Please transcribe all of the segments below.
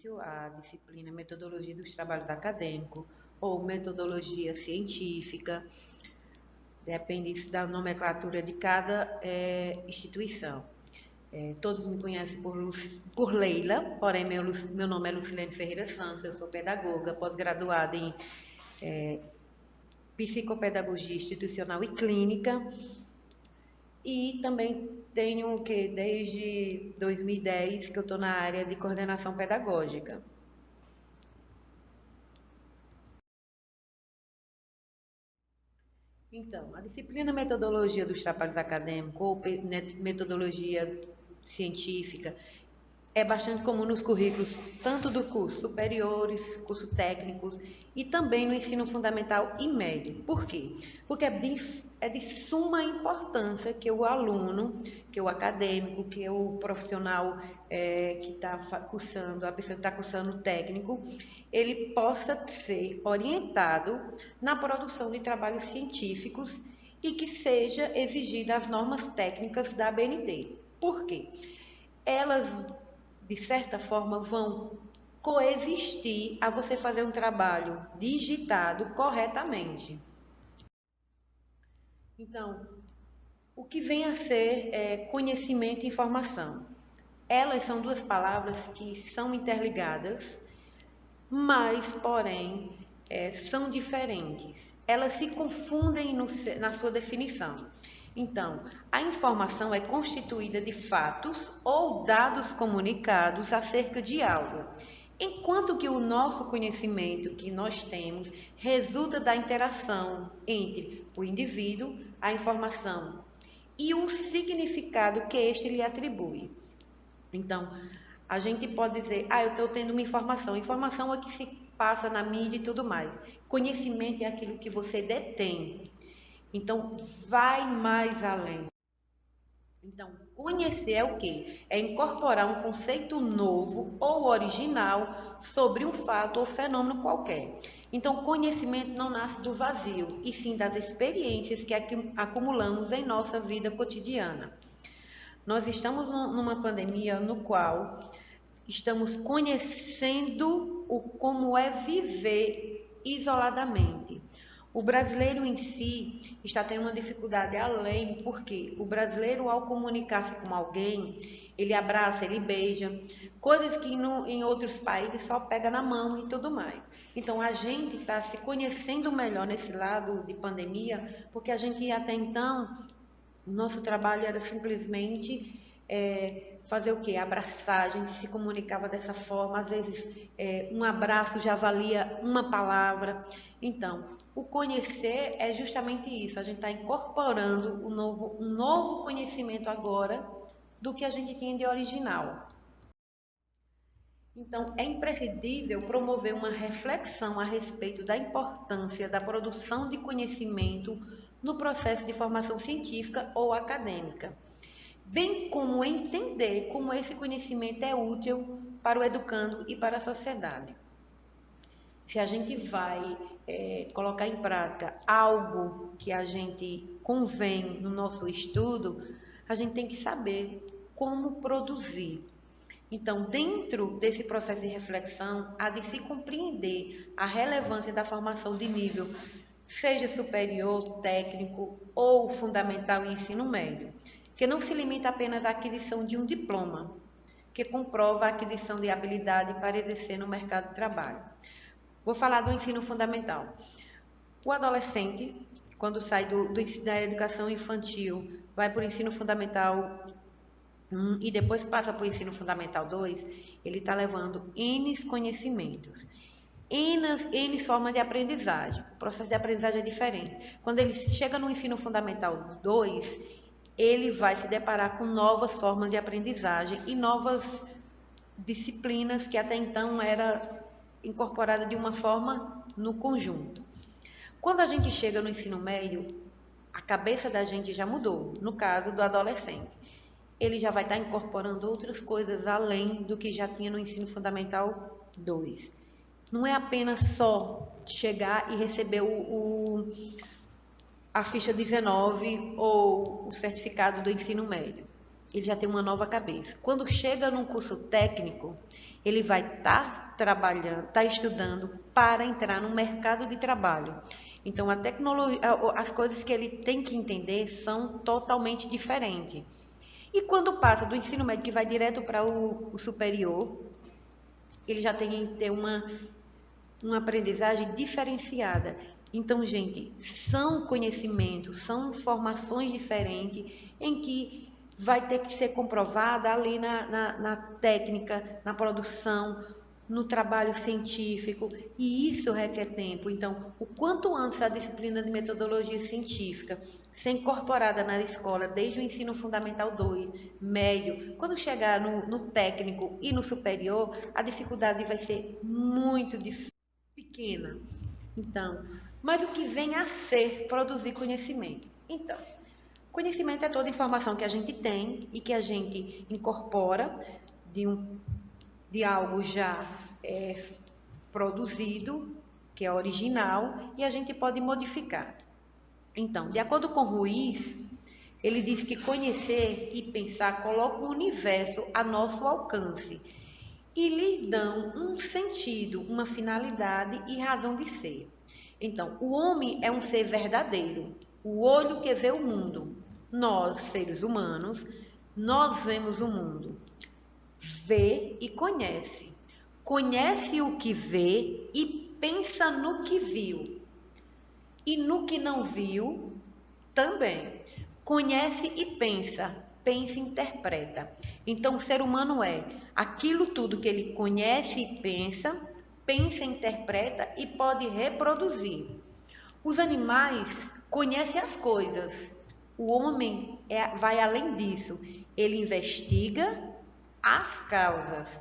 início a disciplina Metodologia dos Trabalhos Acadêmicos ou Metodologia Científica, depende isso da nomenclatura de cada instituição. Todos me conhecem por Leila, porém meu nome é Lucilene Ferreira Santos, eu sou pedagoga, pós-graduada em Psicopedagogia Institucional e Clínica, e também tenho que desde 2010 que eu estou na área de coordenação pedagógica. Então, a disciplina Metodologia dos Trabalhos Acadêmicos ou Metodologia Científica é bastante comum nos currículos, tanto do curso superiores, curso técnicos e também no ensino fundamental e médio. Por quê? Porque é de suma importância que o aluno, que o acadêmico, que o profissional que está cursando, a pessoa que está cursando o técnico, ele possa ser orientado na produção de trabalhos científicos e que seja exigida as normas técnicas da ABNT. Por quê? Elas de certa forma, vão coexistir a você fazer um trabalho digitado corretamente. Então, o que vem a ser conhecimento e informação? Elas são duas palavras que são interligadas, mas, porém, são diferentes. Elas se confundem na sua definição. Então, a informação é constituída de fatos ou dados comunicados acerca de algo, enquanto que o nosso conhecimento que nós temos resulta da interação entre o indivíduo, a informação e o significado que este lhe atribui. Então, a gente pode dizer, eu estou tendo uma informação. Informação é que se passa na mídia e tudo mais. Conhecimento é aquilo que você detém. Então, vai mais além. Então, conhecer é o quê? É incorporar um conceito novo ou original sobre um fato ou fenômeno qualquer. Então, conhecimento não nasce do vazio, e sim das experiências que acumulamos em nossa vida cotidiana. Nós estamos numa pandemia no qual estamos conhecendo como é viver isoladamente. O brasileiro em si está tendo uma dificuldade além, porque o brasileiro, ao comunicar-se com alguém, ele abraça, ele beija, coisas que em outros países só pega na mão e tudo mais. Então, a gente está se conhecendo melhor nesse lado de pandemia, porque a gente até então, o nosso trabalho era simplesmente fazer o quê? Abraçar, a gente se comunicava dessa forma, às vezes um abraço já valia uma palavra. Então, o conhecer é justamente isso, a gente está incorporando um novo conhecimento agora do que a gente tinha de original. Então, é imprescindível promover uma reflexão a respeito da importância da produção de conhecimento no processo de formação científica ou acadêmica, bem como entender como esse conhecimento é útil para o educando e para a sociedade. Se a gente vai colocar em prática algo que a gente convém no nosso estudo, a gente tem que saber como produzir. Então, dentro desse processo de reflexão, há de se compreender a relevância da formação de nível, seja superior, técnico ou fundamental e ensino médio, que não se limita apenas à aquisição de um diploma, que comprova a aquisição de habilidade para exercer no mercado de trabalho. Vou falar do ensino fundamental. O adolescente, quando sai da educação infantil, vai para o ensino fundamental 1 e depois passa para o ensino fundamental 2, ele está levando N conhecimentos, N formas de aprendizagem. O processo de aprendizagem é diferente. Quando ele chega no ensino fundamental 2, ele vai se deparar com novas formas de aprendizagem e novas disciplinas que até então era incorporada de uma forma no conjunto. Quando a gente chega no ensino médio, a cabeça da gente já mudou, no caso do adolescente. Ele já vai estar incorporando outras coisas além do que já tinha no ensino fundamental 2. Não é apenas só chegar e receber a ficha 19 ou o certificado do ensino médio. ele já tem uma nova cabeça. Quando chega num curso técnico, ele vai estar trabalhando, estar estudando para entrar no mercado de trabalho. Então, a tecnologia, as coisas que ele tem que entender são totalmente diferentes. E quando passa do ensino médio que vai direto para o superior, ele já tem que ter uma aprendizagem diferenciada. Então, gente, são conhecimentos, são formações diferentes em que vai ter que ser comprovada ali na técnica, na produção, no trabalho científico, e isso requer tempo. Então, o quanto antes a disciplina de metodologia científica ser incorporada na escola, desde o ensino fundamental 2, médio, quando chegar no técnico e no superior, a dificuldade vai ser muito pequena. Então, mas o que vem a ser produzir conhecimento? Então, conhecimento é toda informação que a gente tem e que a gente incorpora de, de algo já produzido, que é original, e a gente pode modificar. Então, de acordo com Ruiz, ele diz que conhecer e pensar coloca o universo a nosso alcance e lhe dão um sentido, uma finalidade e razão de ser. Então, o homem é um ser verdadeiro, o olho que vê o mundo. Nós, seres humanos, nós vemos o mundo. Vê e conhece. Conhece o que vê e pensa no que viu. E no que não viu, também. Conhece e pensa. Pensa e interpreta. Então, o ser humano é aquilo tudo que ele conhece e pensa e interpreta e pode reproduzir. Os animais conhecem as coisas. O homem vai além disso. Ele investiga as causas.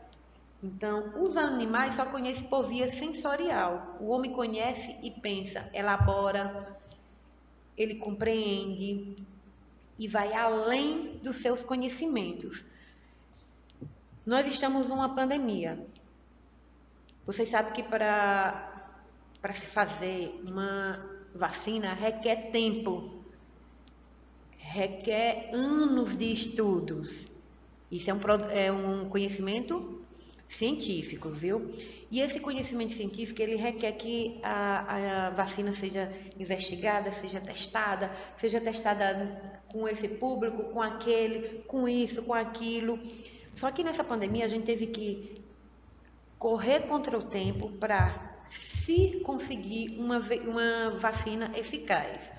Então, os animais só conhecem por via sensorial. O homem conhece e pensa, elabora, ele compreende e vai além dos seus conhecimentos. Nós estamos numa pandemia. Vocês sabem que para se fazer uma vacina requer tempo, requer anos de estudos. Isso é um conhecimento científico, viu? E esse conhecimento científico, ele requer que a vacina seja investigada, seja testada com esse público, com aquele, com isso, com aquilo. Só que nessa pandemia a gente teve que correr contra o tempo para se conseguir uma vacina eficaz.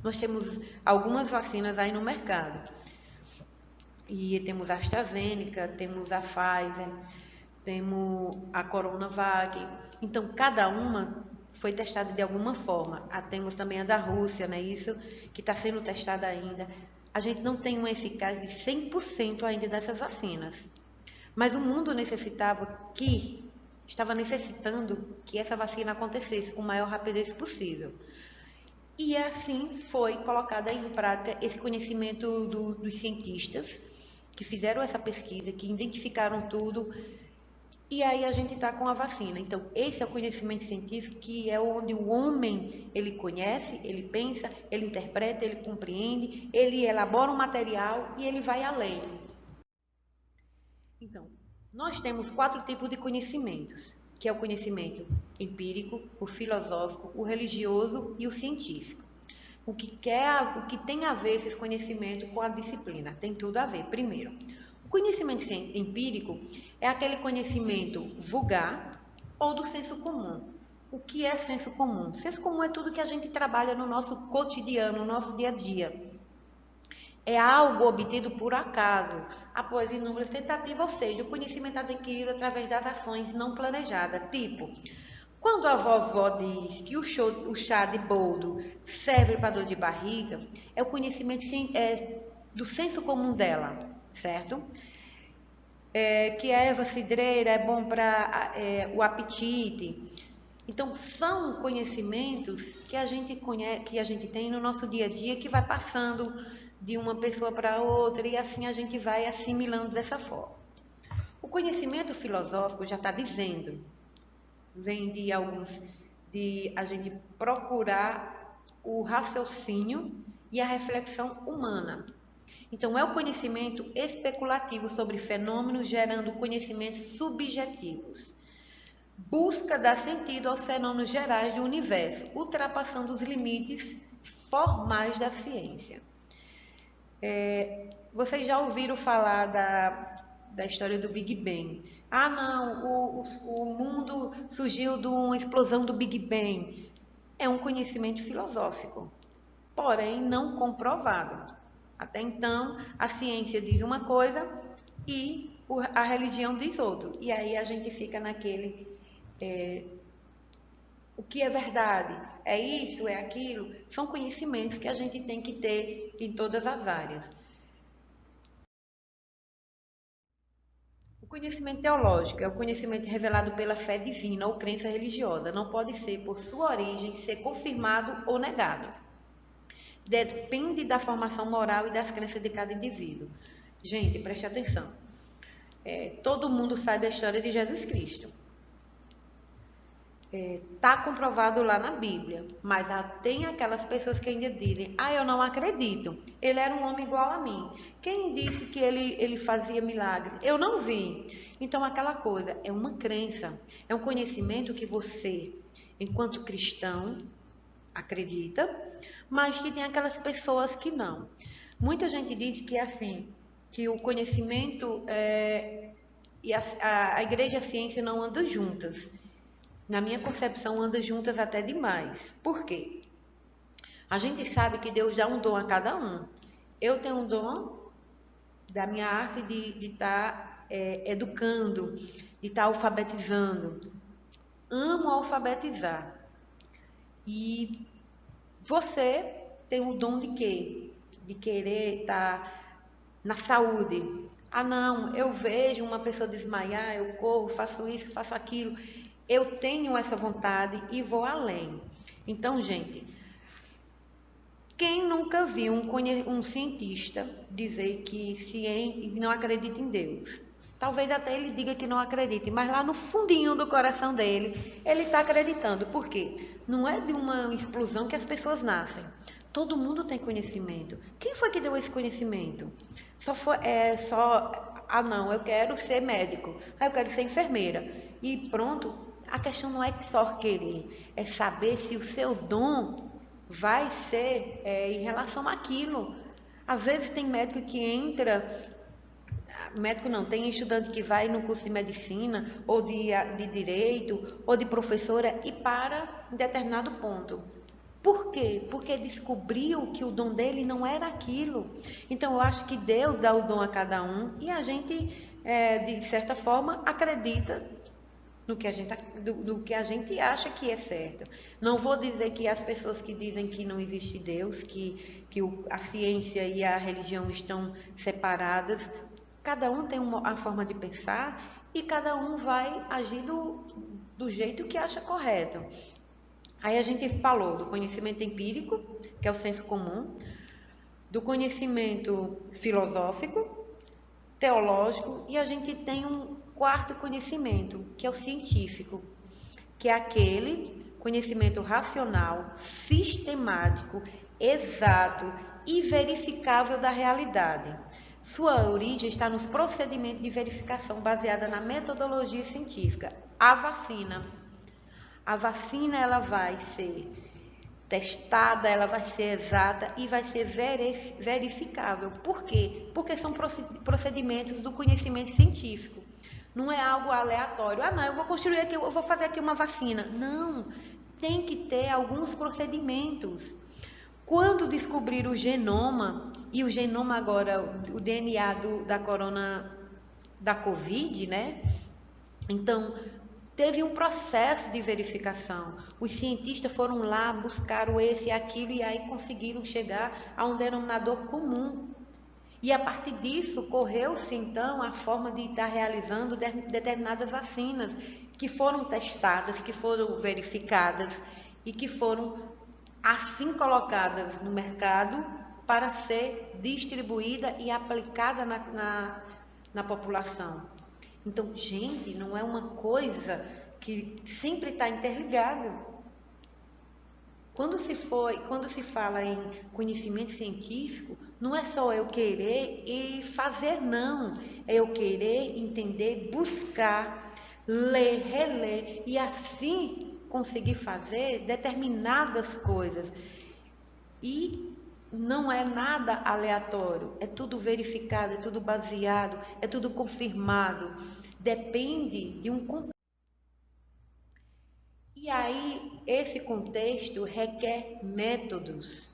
Nós temos algumas vacinas aí no mercado. E temos a AstraZeneca, temos a Pfizer, temos a Coronavac. Então, cada uma foi testada de alguma forma. Temos também a da Rússia, né? Isso que está sendo testada ainda. A gente não tem uma eficácia de 100% ainda dessas vacinas. Mas o mundo estava necessitando que essa vacina acontecesse com a maior rapidez possível. E assim foi colocada em prática esse conhecimento dos cientistas que fizeram essa pesquisa, que identificaram tudo, e aí a gente está com a vacina. Então, esse é o conhecimento científico, que é onde o homem, ele conhece, ele pensa, ele interpreta, ele compreende, ele elabora um material e ele vai além. Então, nós temos 4 tipos de conhecimentos, que é o conhecimento empírico, o filosófico, o religioso e o científico. O que tem a ver esses conhecimentos com a disciplina? Tem tudo a ver. Primeiro, o conhecimento empírico é aquele conhecimento vulgar ou do senso comum. O que é senso comum? Senso comum é tudo que a gente trabalha no nosso cotidiano, no nosso dia a dia. É algo obtido por acaso, após inúmeras tentativas, ou seja, o conhecimento adquirido através das ações não planejadas, tipo, quando a vovó diz que o chá de boldo serve para dor de barriga, é o conhecimento do senso comum dela, certo? Que a erva cidreira é bom para o apetite. Então, são conhecimentos que a gente tem no nosso dia a dia, que vai passando de uma pessoa para outra, e assim a gente vai assimilando dessa forma. O conhecimento filosófico já está dizendo, vem de a gente procurar o raciocínio e a reflexão humana. Então, é o conhecimento especulativo sobre fenômenos, gerando conhecimentos subjetivos. Busca dar sentido aos fenômenos gerais do universo, ultrapassando os limites formais da ciência. Vocês já ouviram falar da história do Big Bang? Ah, não, o mundo surgiu de uma explosão do Big Bang. É um conhecimento filosófico, porém não comprovado. Até então, a ciência diz uma coisa e a religião diz outra. E aí a gente fica naquele o que é verdade? É isso? É aquilo? São conhecimentos que a gente tem que ter em todas as áreas. O conhecimento teológico é o conhecimento revelado pela fé divina ou crença religiosa. Não pode ser, por sua origem, ser confirmado ou negado. Depende da formação moral e das crenças de cada indivíduo. Gente, preste atenção. Todo mundo sabe a história de Jesus Cristo. Está comprovado lá na Bíblia, mas tem aquelas pessoas que ainda dizem: ah, eu não acredito, ele era um homem igual a mim. Quem disse que ele fazia milagres? Eu não vi. Então, aquela coisa é uma crença, é um conhecimento que você, enquanto cristão, acredita, mas que tem aquelas pessoas que não. Muita gente diz que assim, que o conhecimento e a igreja e a ciência não andam juntas. Na minha concepção, andam juntas até demais. Por quê? A gente sabe que Deus dá um dom a cada um. Eu tenho um dom da minha arte de estar educando, de estar alfabetizando. Amo alfabetizar. E você tem o dom de quê? De querer estar na saúde. Ah, não, eu vejo uma pessoa desmaiar, eu corro, faço isso, faço aquilo. Eu tenho essa vontade e vou além. Então, gente, quem nunca viu um cientista dizer que não acredita em Deus? Talvez até ele diga que não acredita, mas lá no fundinho do coração dele, ele está acreditando. Por quê? Não é de uma explosão que as pessoas nascem. Todo mundo tem conhecimento. Quem foi que deu esse conhecimento? Ah, não, eu quero ser médico. Ah, eu quero ser enfermeira. E pronto, a questão não é só querer, é saber se o seu dom vai ser em relação àquilo. Às vezes tem médico que entra, médico não, tem estudante que vai no curso de medicina, ou de direito, ou de professora e para em determinado ponto. Por quê? Porque descobriu que o dom dele não era aquilo. Então eu acho que Deus dá o dom a cada um e a gente, de certa forma, acredita no que a gente acha que é certo. Não vou dizer que as pessoas que dizem que não existe Deus, que a ciência e a religião estão separadas, cada um tem a forma de pensar e cada um vai agir do jeito que acha correto. Aí a gente falou do conhecimento empírico, que é o senso comum, do conhecimento filosófico, teológico, e a gente tem um quarto conhecimento, que é o científico, que é aquele conhecimento racional, sistemático, exato e verificável da realidade. Sua origem está nos procedimentos de verificação baseada na metodologia científica. A vacina ela vai ser testada, ela vai ser exata e vai ser verificável. Por quê? Porque são procedimentos do conhecimento científico. Não é algo aleatório. Ah, não, eu vou construir aqui, eu vou fazer aqui uma vacina. Não, tem que ter alguns procedimentos. Quando descobrir o genoma, e o genoma agora, o DNA da Covid, né? Então, teve um processo de verificação. Os cientistas foram lá, buscaram esse e aquilo e aí conseguiram chegar a um denominador comum. E a partir disso, correu-se então a forma de estar realizando determinadas vacinas que foram testadas, que foram verificadas e que foram assim colocadas no mercado para ser distribuída e aplicada na população. Então, gente, não é uma coisa que sempre está interligado. Quando se fala em conhecimento científico, não é só eu querer e fazer, não. É eu querer, entender, buscar, ler, reler e assim conseguir fazer determinadas coisas. E não é nada aleatório, é tudo verificado, é tudo baseado, é tudo confirmado. Depende de um contexto. E aí, esse contexto requer métodos.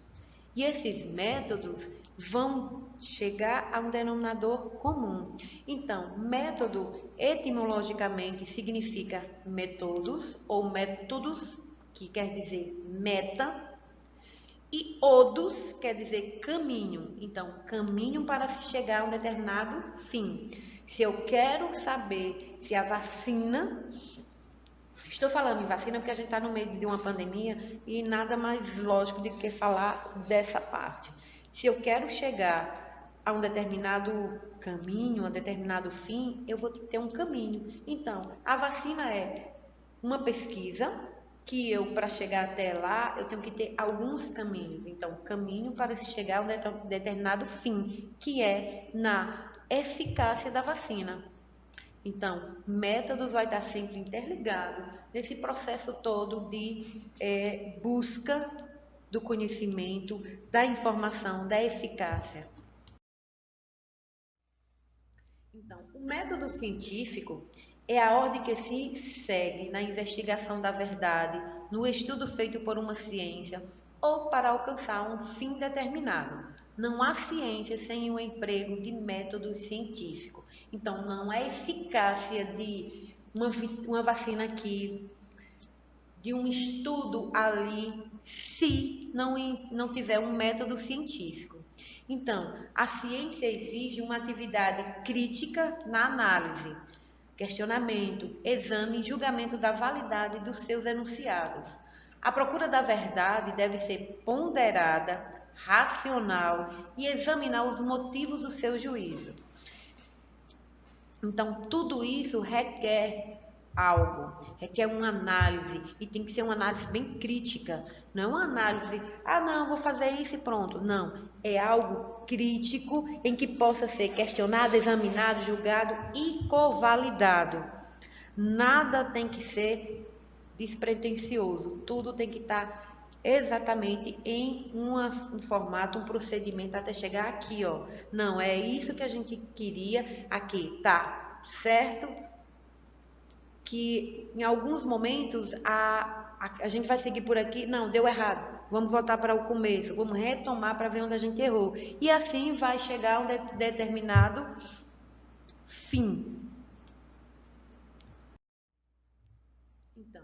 E esses métodos vão chegar a um denominador comum. Então, método etimologicamente significa métodos ou métodos, que quer dizer meta, e odus quer dizer caminho. Então, caminho para se chegar a um determinado fim. Se eu quero saber se a vacina. Estou falando em vacina porque a gente está no meio de uma pandemia e nada mais lógico do que falar dessa parte. Se eu quero chegar a um determinado caminho, a um determinado fim, eu vou ter um caminho. Então, a vacina é uma pesquisa que eu, para chegar até lá, eu tenho que ter alguns caminhos. Então, caminho para se chegar a um determinado fim, que é na eficácia da vacina. Então, métodos vai estar sempre interligado nesse processo todo de busca do conhecimento, da informação, da eficácia. Então, o método científico é a ordem que se segue na investigação da verdade, no estudo feito por uma ciência ou para alcançar um fim determinado. Não há ciência sem o emprego de métodos científicos. Então, não há eficácia de uma vacina aqui, de um estudo ali, se não tiver um método científico. Então, a ciência exige uma atividade crítica na análise, questionamento, exame e julgamento da validade dos seus enunciados. A procura da verdade deve ser ponderada, racional e examinar os motivos do seu juízo. Então, tudo isso requer algo, requer uma análise e tem que ser uma análise bem crítica, não é uma análise, não, vou fazer isso e pronto. Não, é algo crítico em que possa ser questionado, examinado, julgado e covalidado. Nada tem que ser despretensioso, tudo tem que estar exatamente em um formato, um procedimento até chegar aqui, ó. Não, é isso que a gente queria aqui, tá certo? Que em alguns momentos a gente vai seguir por aqui, não, deu errado, vamos voltar para o começo, vamos retomar para ver onde a gente errou. E assim vai chegar a um determinado fim. Então,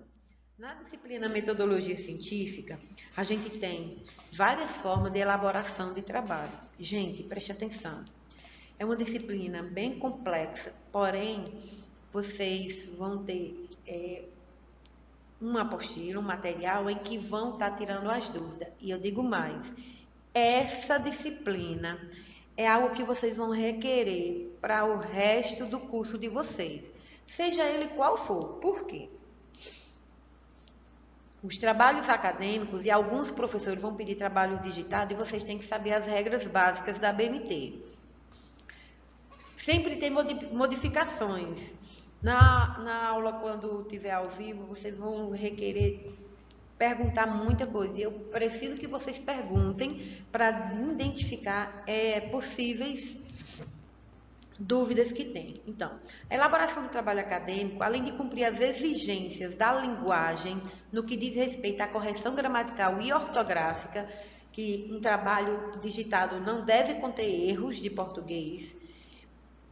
na disciplina metodologia científica, a gente tem várias formas de elaboração de trabalho. Gente, preste atenção. É uma disciplina bem complexa, porém, vocês vão ter uma apostila, um material em que vão estar tirando as dúvidas. E eu digo mais, essa disciplina é algo que vocês vão requerer para o resto do curso de vocês, seja ele qual for. Por quê? Os trabalhos acadêmicos e alguns professores vão pedir trabalhos digitados e vocês têm que saber as regras básicas da BNT. Sempre tem modificações. Na aula, quando tiver ao vivo, vocês vão requerer perguntar muita coisa. E eu preciso que vocês perguntem para identificar possíveis dúvidas que tem. Então, a elaboração do trabalho acadêmico, além de cumprir as exigências da linguagem, no que diz respeito à correção gramatical e ortográfica, que um trabalho digitado não deve conter erros de português.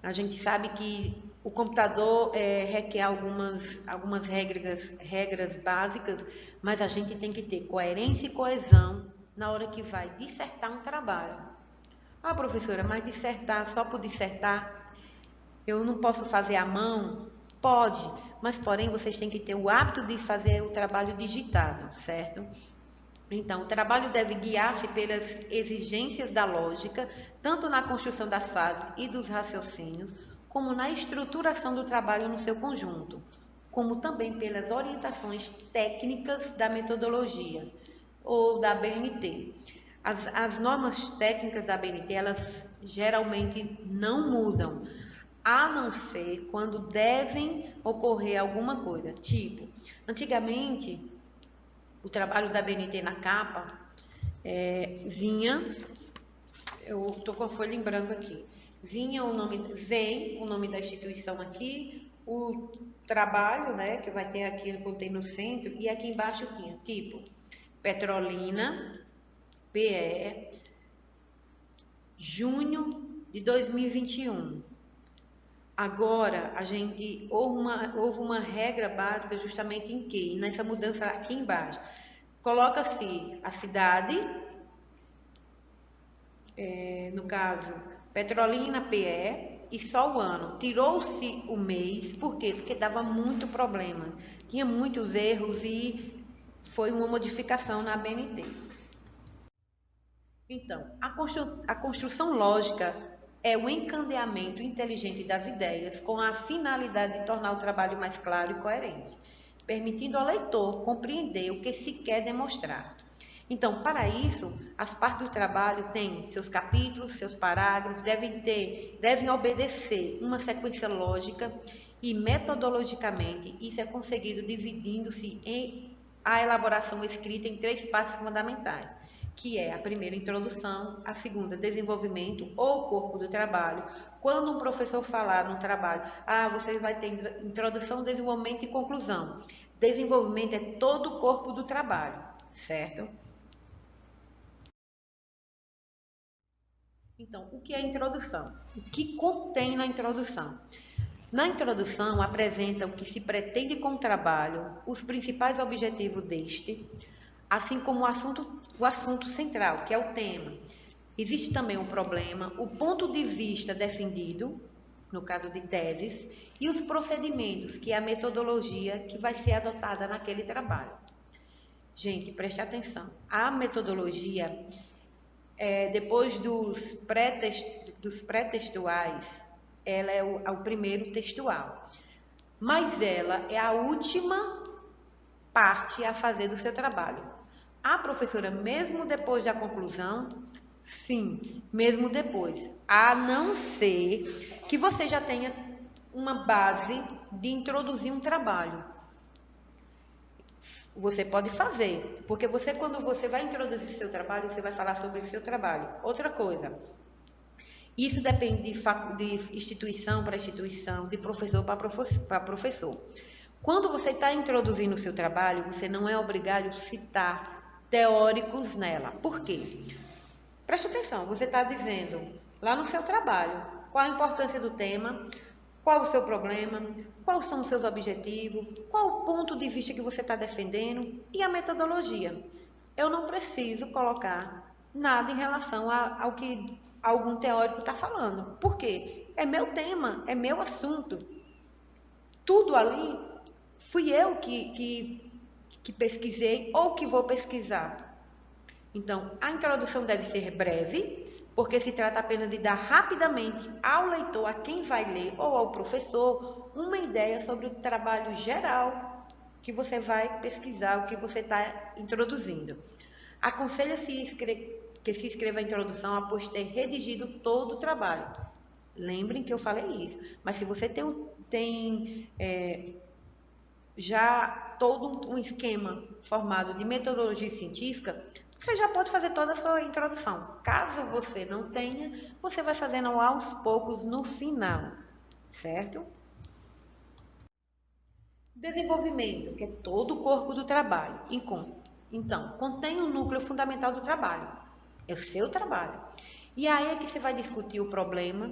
A gente sabe que o computador requer algumas regras básicas, mas a gente tem que ter coerência e coesão na hora que vai dissertar um trabalho. Ah, professora, mas dissertar só por dissertar, eu não posso fazer à mão? Pode, mas porém vocês têm que ter o hábito de fazer o trabalho digitado, certo? Então, o trabalho deve guiar-se pelas exigências da lógica, tanto na construção das fases e dos raciocínios, como na estruturação do trabalho no seu conjunto, como também pelas orientações técnicas da metodologia. ou da ABNT. As normas técnicas da ABNT, elas geralmente não mudam, a não ser quando devem ocorrer alguma coisa. Tipo, antigamente, o trabalho da ABNT na capa vinha, eu estou com a folha em branco aqui, vem o nome da instituição aqui, o trabalho, né, que vai ter aqui, contém no centro, e aqui embaixo tinha, tipo, Petrolina, PE, junho de 2021. Agora, houve uma regra básica justamente em que, nessa mudança aqui embaixo, coloca-se a cidade, no caso, Petrolina, PE, e só o ano. Tirou-se o mês, por quê? Porque dava muito problema, tinha muitos erros e foi uma modificação na ABNT. Então, a construção lógica é o encadeamento inteligente das ideias com a finalidade de tornar o trabalho mais claro e coerente, permitindo ao leitor compreender o que se quer demonstrar. Então, para isso, as partes do trabalho têm seus capítulos, seus parágrafos, devem obedecer uma sequência lógica e metodologicamente isso é conseguido dividindo-se em a elaboração escrita em 3 partes fundamentais, que é a primeira, introdução, a segunda, desenvolvimento ou corpo do trabalho. Quando um professor falar no trabalho, você vai ter introdução, desenvolvimento e conclusão. Desenvolvimento é todo o corpo do trabalho, certo? Então, o que é a introdução? O que contém na introdução? Na introdução, apresenta o que se pretende com o trabalho, os principais objetivos deste, assim como o assunto central, que é o tema. Existe também um problema, o ponto de vista defendido, no caso de teses, e os procedimentos, que é a metodologia que vai ser adotada naquele trabalho. Gente, preste atenção. A metodologia, depois dos pré-textuais, ela é o primeiro textual. Mas ela é a última parte a fazer do seu trabalho. A professora, mesmo depois da conclusão, sim, mesmo depois, a não ser que você já tenha uma base de introduzir um trabalho. Você pode fazer, porque quando você vai introduzir seu trabalho, você vai falar sobre o seu trabalho. Outra coisa, isso depende de instituição para instituição, de professor para professor. Quando você está introduzindo o seu trabalho, você não é obrigado a citar teóricos nela. Por quê? Preste atenção, você está dizendo lá no seu trabalho qual a importância do tema, qual o seu problema, quais são os seus objetivos, qual o ponto de vista que você está defendendo e a metodologia. Eu não preciso colocar nada em relação ao que algum teórico está falando. Por quê? É meu tema, é meu assunto. Tudo ali fui eu que pesquisei ou que vou pesquisar. Então, a introdução deve ser breve, porque se trata apenas de dar rapidamente ao leitor, a quem vai ler ou ao professor, uma ideia sobre o trabalho geral que você vai pesquisar, o que você está introduzindo. Aconselha-se que se escreva a introdução após ter redigido todo o trabalho. Lembrem que eu falei isso. Mas se você tem já todo um esquema formado de metodologia científica, você já pode fazer toda a sua introdução. Caso você não tenha, você vai fazendo aos poucos no final, certo? Desenvolvimento, que é todo o corpo do trabalho. Então, contém o núcleo fundamental do trabalho. É o seu trabalho. E aí é que você vai discutir o problema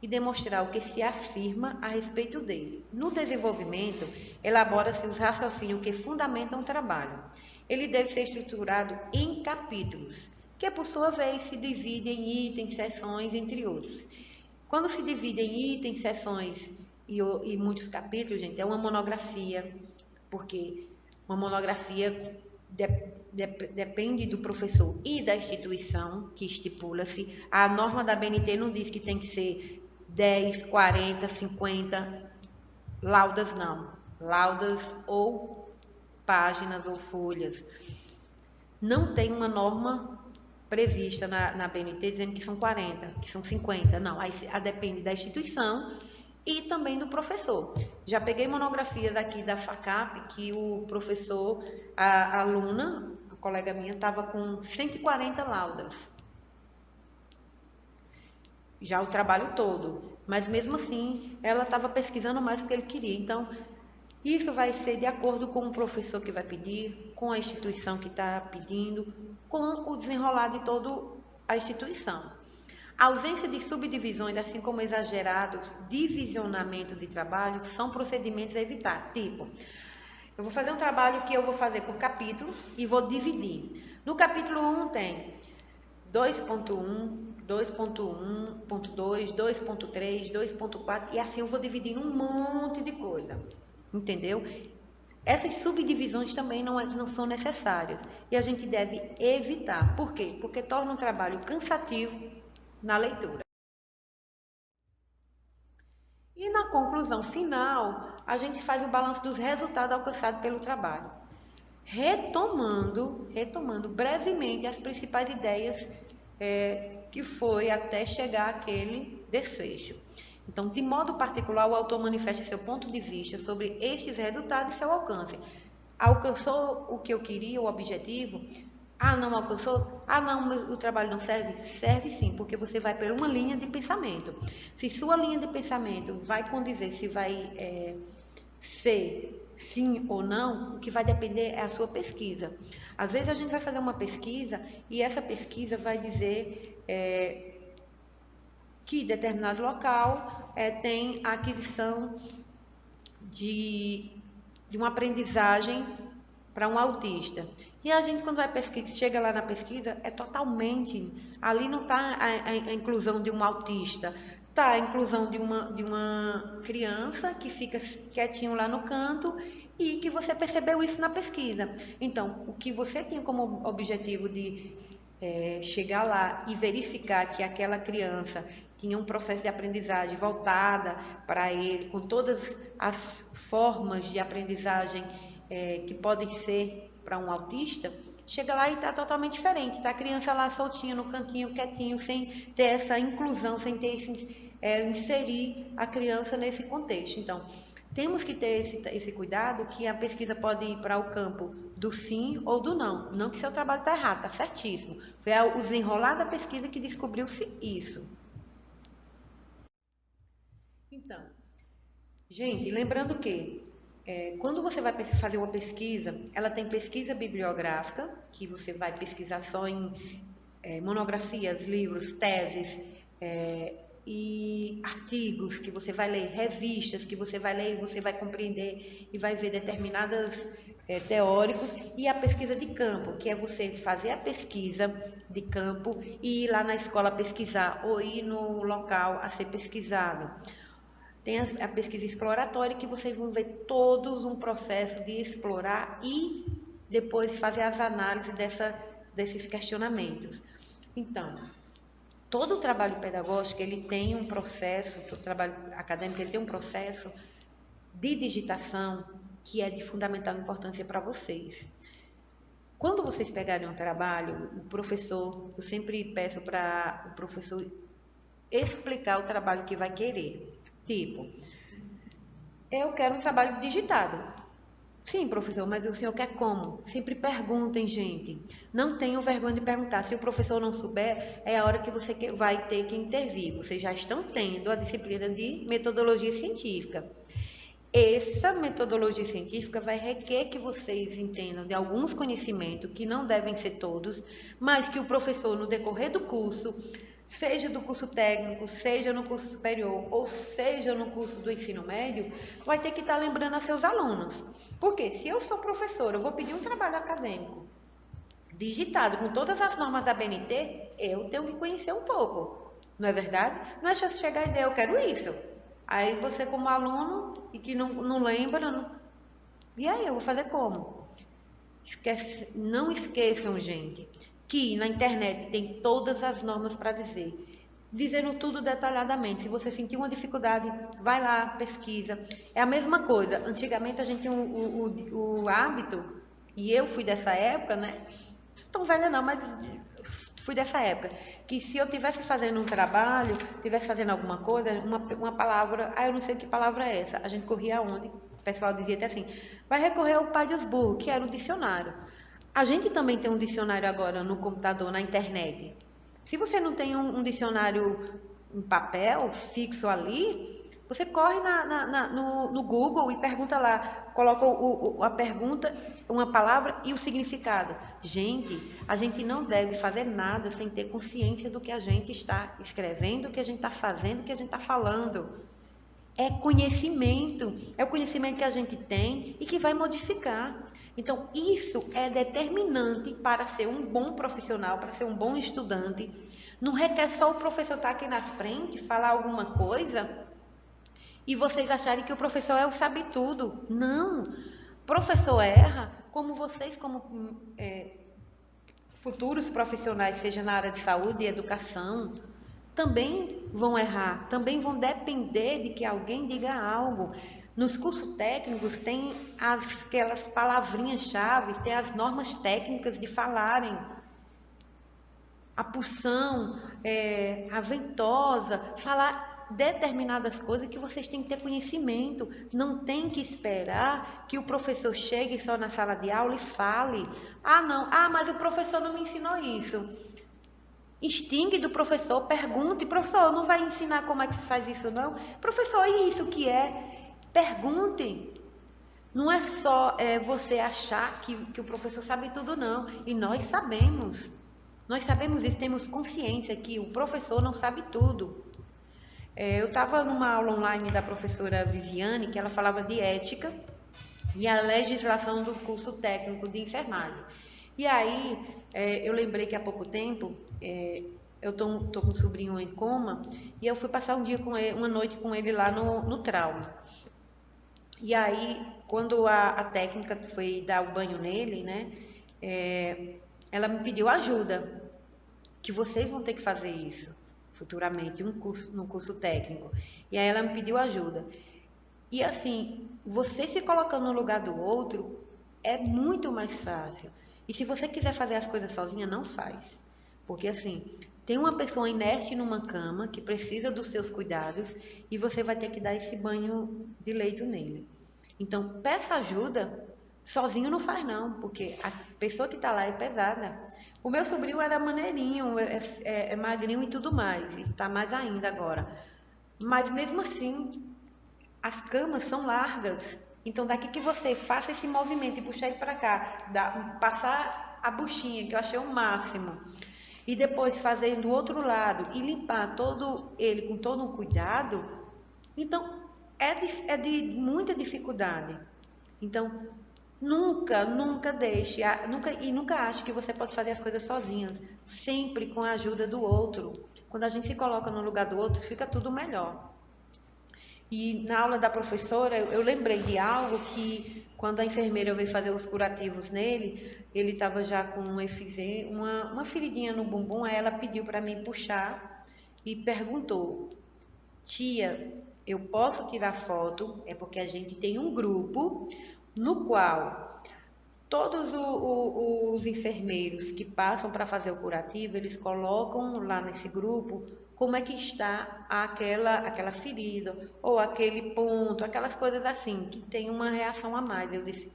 e demonstrar o que se afirma a respeito dele. No desenvolvimento, elabora-se os raciocínios que fundamentam o trabalho. Ele deve ser estruturado em capítulos, que por sua vez se divide em itens, seções, entre outros. Quando se divide em itens, seções e muitos capítulos, gente, é uma monografia, porque uma monografia depende do professor e da instituição que estipula-se. A norma da BNT não diz que tem que ser 10, 40, 50 laudas, não. Laudas ou páginas ou folhas. Não tem uma norma prevista na BNT dizendo que são 40, que são 50. Não, aí depende da instituição e também do professor. Já peguei monografias aqui da FACAP que o professor, a aluna, a colega minha, estava com 140 laudas. Já o trabalho todo. Mas mesmo assim, ela estava pesquisando mais do que ele queria. Então, isso vai ser de acordo com o professor que vai pedir, com a instituição que está pedindo, com o desenrolar de toda a instituição. A ausência de subdivisões, assim como exagerado divisionamento de trabalho, são procedimentos a evitar. Tipo, eu vou fazer um trabalho que eu vou fazer por capítulo e vou dividir. No capítulo 1 tem 2.1, 2.1.2, 2.3, 2.4 e assim eu vou dividir um monte de coisa. Entendeu? Essas subdivisões também não são necessárias e a gente deve evitar. Por quê? Porque torna um trabalho cansativo na leitura. E na conclusão final, a gente faz o balanço dos resultados alcançados pelo trabalho, retomando brevemente as principais ideias que foi até chegar àquele desfecho. Então, de modo particular, o autor manifesta seu ponto de vista sobre estes resultados e seu alcance. Alcançou o que eu queria, o objetivo? Ah, não alcançou? Ah, não, o trabalho não serve? Serve sim, porque você vai por uma linha de pensamento. Se sua linha de pensamento vai condizer se vai ser sim ou não, o que vai depender é a sua pesquisa. Às vezes a gente vai fazer uma pesquisa e essa pesquisa vai dizer que determinado local tem a aquisição de uma aprendizagem para um autista. E a gente, quando vai pesquisa, chega lá na pesquisa, é totalmente. Ali não está a inclusão de um autista, está a inclusão de uma criança que fica quietinho lá no canto e que você percebeu isso na pesquisa. Então, o que você tinha como objetivo de chegar lá e verificar que aquela criança tinha um processo de aprendizagem voltada para ele, com todas as formas de aprendizagem que podem ser para um autista, chega lá e está totalmente diferente. Está a criança lá soltinha no cantinho, quietinho, sem ter essa inclusão, sem ter inserir a criança nesse contexto. Então, temos que ter esse cuidado que a pesquisa pode ir para o campo do sim ou do não. Não que seu trabalho está errado, está certíssimo. Foi o desenrolar da pesquisa que descobriu-se isso. Então, gente, lembrando que quando você vai fazer uma pesquisa, ela tem pesquisa bibliográfica, que você vai pesquisar só em monografias, livros, teses, e artigos que você vai ler, revistas que você vai ler e você vai compreender e vai ver determinadas teóricos, e a pesquisa de campo, que é você fazer a pesquisa de campo e ir lá na escola pesquisar ou ir no local a ser pesquisado. Tem a pesquisa exploratória, que vocês vão ver todos um processo de explorar e depois fazer as análises desses questionamentos. Então, todo o trabalho pedagógico, ele tem um processo, todo o trabalho acadêmico, ele tem um processo de digitação que é de fundamental importância para vocês. Quando vocês pegarem um trabalho, o professor, eu sempre peço para o professor explicar o trabalho que vai querer. Tipo, eu quero um trabalho digitado. Sim, professor, mas o senhor quer como? Sempre perguntem, gente. Não tenham vergonha de perguntar. Se o professor não souber, é a hora que você vai ter que intervir. Vocês já estão tendo a disciplina de metodologia científica. Essa metodologia científica vai requer que vocês entendam de alguns conhecimentos, que não devem ser todos, mas que o professor, no decorrer do curso, seja do curso técnico, seja no curso superior, ou seja no curso do ensino médio, vai ter que estar lembrando a seus alunos. Porque se eu sou professora, eu vou pedir um trabalho acadêmico digitado com todas as normas da BNT, eu tenho que conhecer um pouco. Não é verdade? Não é só chegar e dizer, eu quero isso. Aí você, como aluno, e que não lembra, e aí, eu vou fazer como? Não esqueçam, gente, que na internet tem todas as normas para dizer, dizendo tudo detalhadamente. Se você sentir uma dificuldade, vai lá, pesquisa. É a mesma coisa. Antigamente a gente tinha o hábito, e eu fui dessa época, né? tão velha não, mas fui dessa época, que se eu estivesse fazendo um trabalho, estivesse fazendo alguma coisa, uma palavra, eu não sei que palavra é essa, a gente corria aonde? O pessoal dizia até assim, vai recorrer ao pai dos burros, que era o dicionário. A gente também tem um dicionário agora no computador, na internet. Se você não tem um dicionário em papel, fixo ali, você corre no Google e pergunta lá, coloca a pergunta, uma palavra e o significado. Gente, a gente não deve fazer nada sem ter consciência do que a gente está escrevendo, do que a gente está fazendo, do que a gente está falando. É o conhecimento que a gente tem e que vai modificar. Então, isso é determinante para ser um bom profissional, para ser um bom estudante. Não requer só o professor estar aqui na frente, falar alguma coisa e vocês acharem que o professor é o sabe-tudo. Não. O professor erra, como vocês, como futuros profissionais, seja na área de saúde e educação, também vão errar, também vão depender de que alguém diga algo. Nos cursos técnicos tem aquelas palavrinhas-chave, tem as normas técnicas de falarem. A pulsão, a ventosa, falar determinadas coisas que vocês têm que ter conhecimento. Não tem que esperar que o professor chegue só na sala de aula e fale. Não, mas o professor não me ensinou isso. Extingue do professor, pergunte, professor, não vai ensinar como é que se faz isso não? Professor, e isso que é? Pergunte. Não é só você achar que o professor sabe tudo não, e nós sabemos. Nós sabemos isso, temos consciência que o professor não sabe tudo. Eu estava numa aula online da professora Viviane, que ela falava de ética e a legislação do curso técnico de enfermagem. E aí, eu lembrei que há pouco tempo, eu tô com um sobrinho em coma, e eu fui passar uma noite com ele lá no trauma. E aí, quando a técnica foi dar o banho nele, né, ela me pediu ajuda, que vocês vão ter que fazer isso futuramente, no curso técnico. E aí ela me pediu ajuda. E assim, você se colocando no lugar do outro é muito mais fácil. E se você quiser fazer as coisas sozinha, não faz. Porque assim, tem uma pessoa inerte numa cama que precisa dos seus cuidados e você vai ter que dar esse banho de leito nele. Então, peça ajuda. Sozinho não faz não, porque a pessoa que está lá é pesada. O meu sobrinho era maneirinho, é magrinho e tudo mais, e está mais ainda agora. Mas mesmo assim, as camas são largas. Então, daqui que você faça esse movimento e puxar ele para cá, passar a buchinha, que eu achei o máximo, e depois fazer do outro lado e limpar todo ele com todo um cuidado, então é de muita dificuldade. Então, nunca deixe, nunca ache que você pode fazer as coisas sozinhas, sempre com a ajuda do outro. Quando a gente se coloca no lugar do outro, fica tudo melhor. E na aula da professora, eu lembrei de algo que, quando a enfermeira veio fazer os curativos nele, ele estava já com um efizema, uma feridinha no bumbum, aí ela pediu para mim puxar e perguntou, tia, eu posso tirar foto? É porque a gente tem um grupo no qual todos os enfermeiros que passam para fazer o curativo, eles colocam lá nesse grupo como é que está aquela ferida, ou aquele ponto, aquelas coisas assim, que tem uma reação a mais. Eu disse,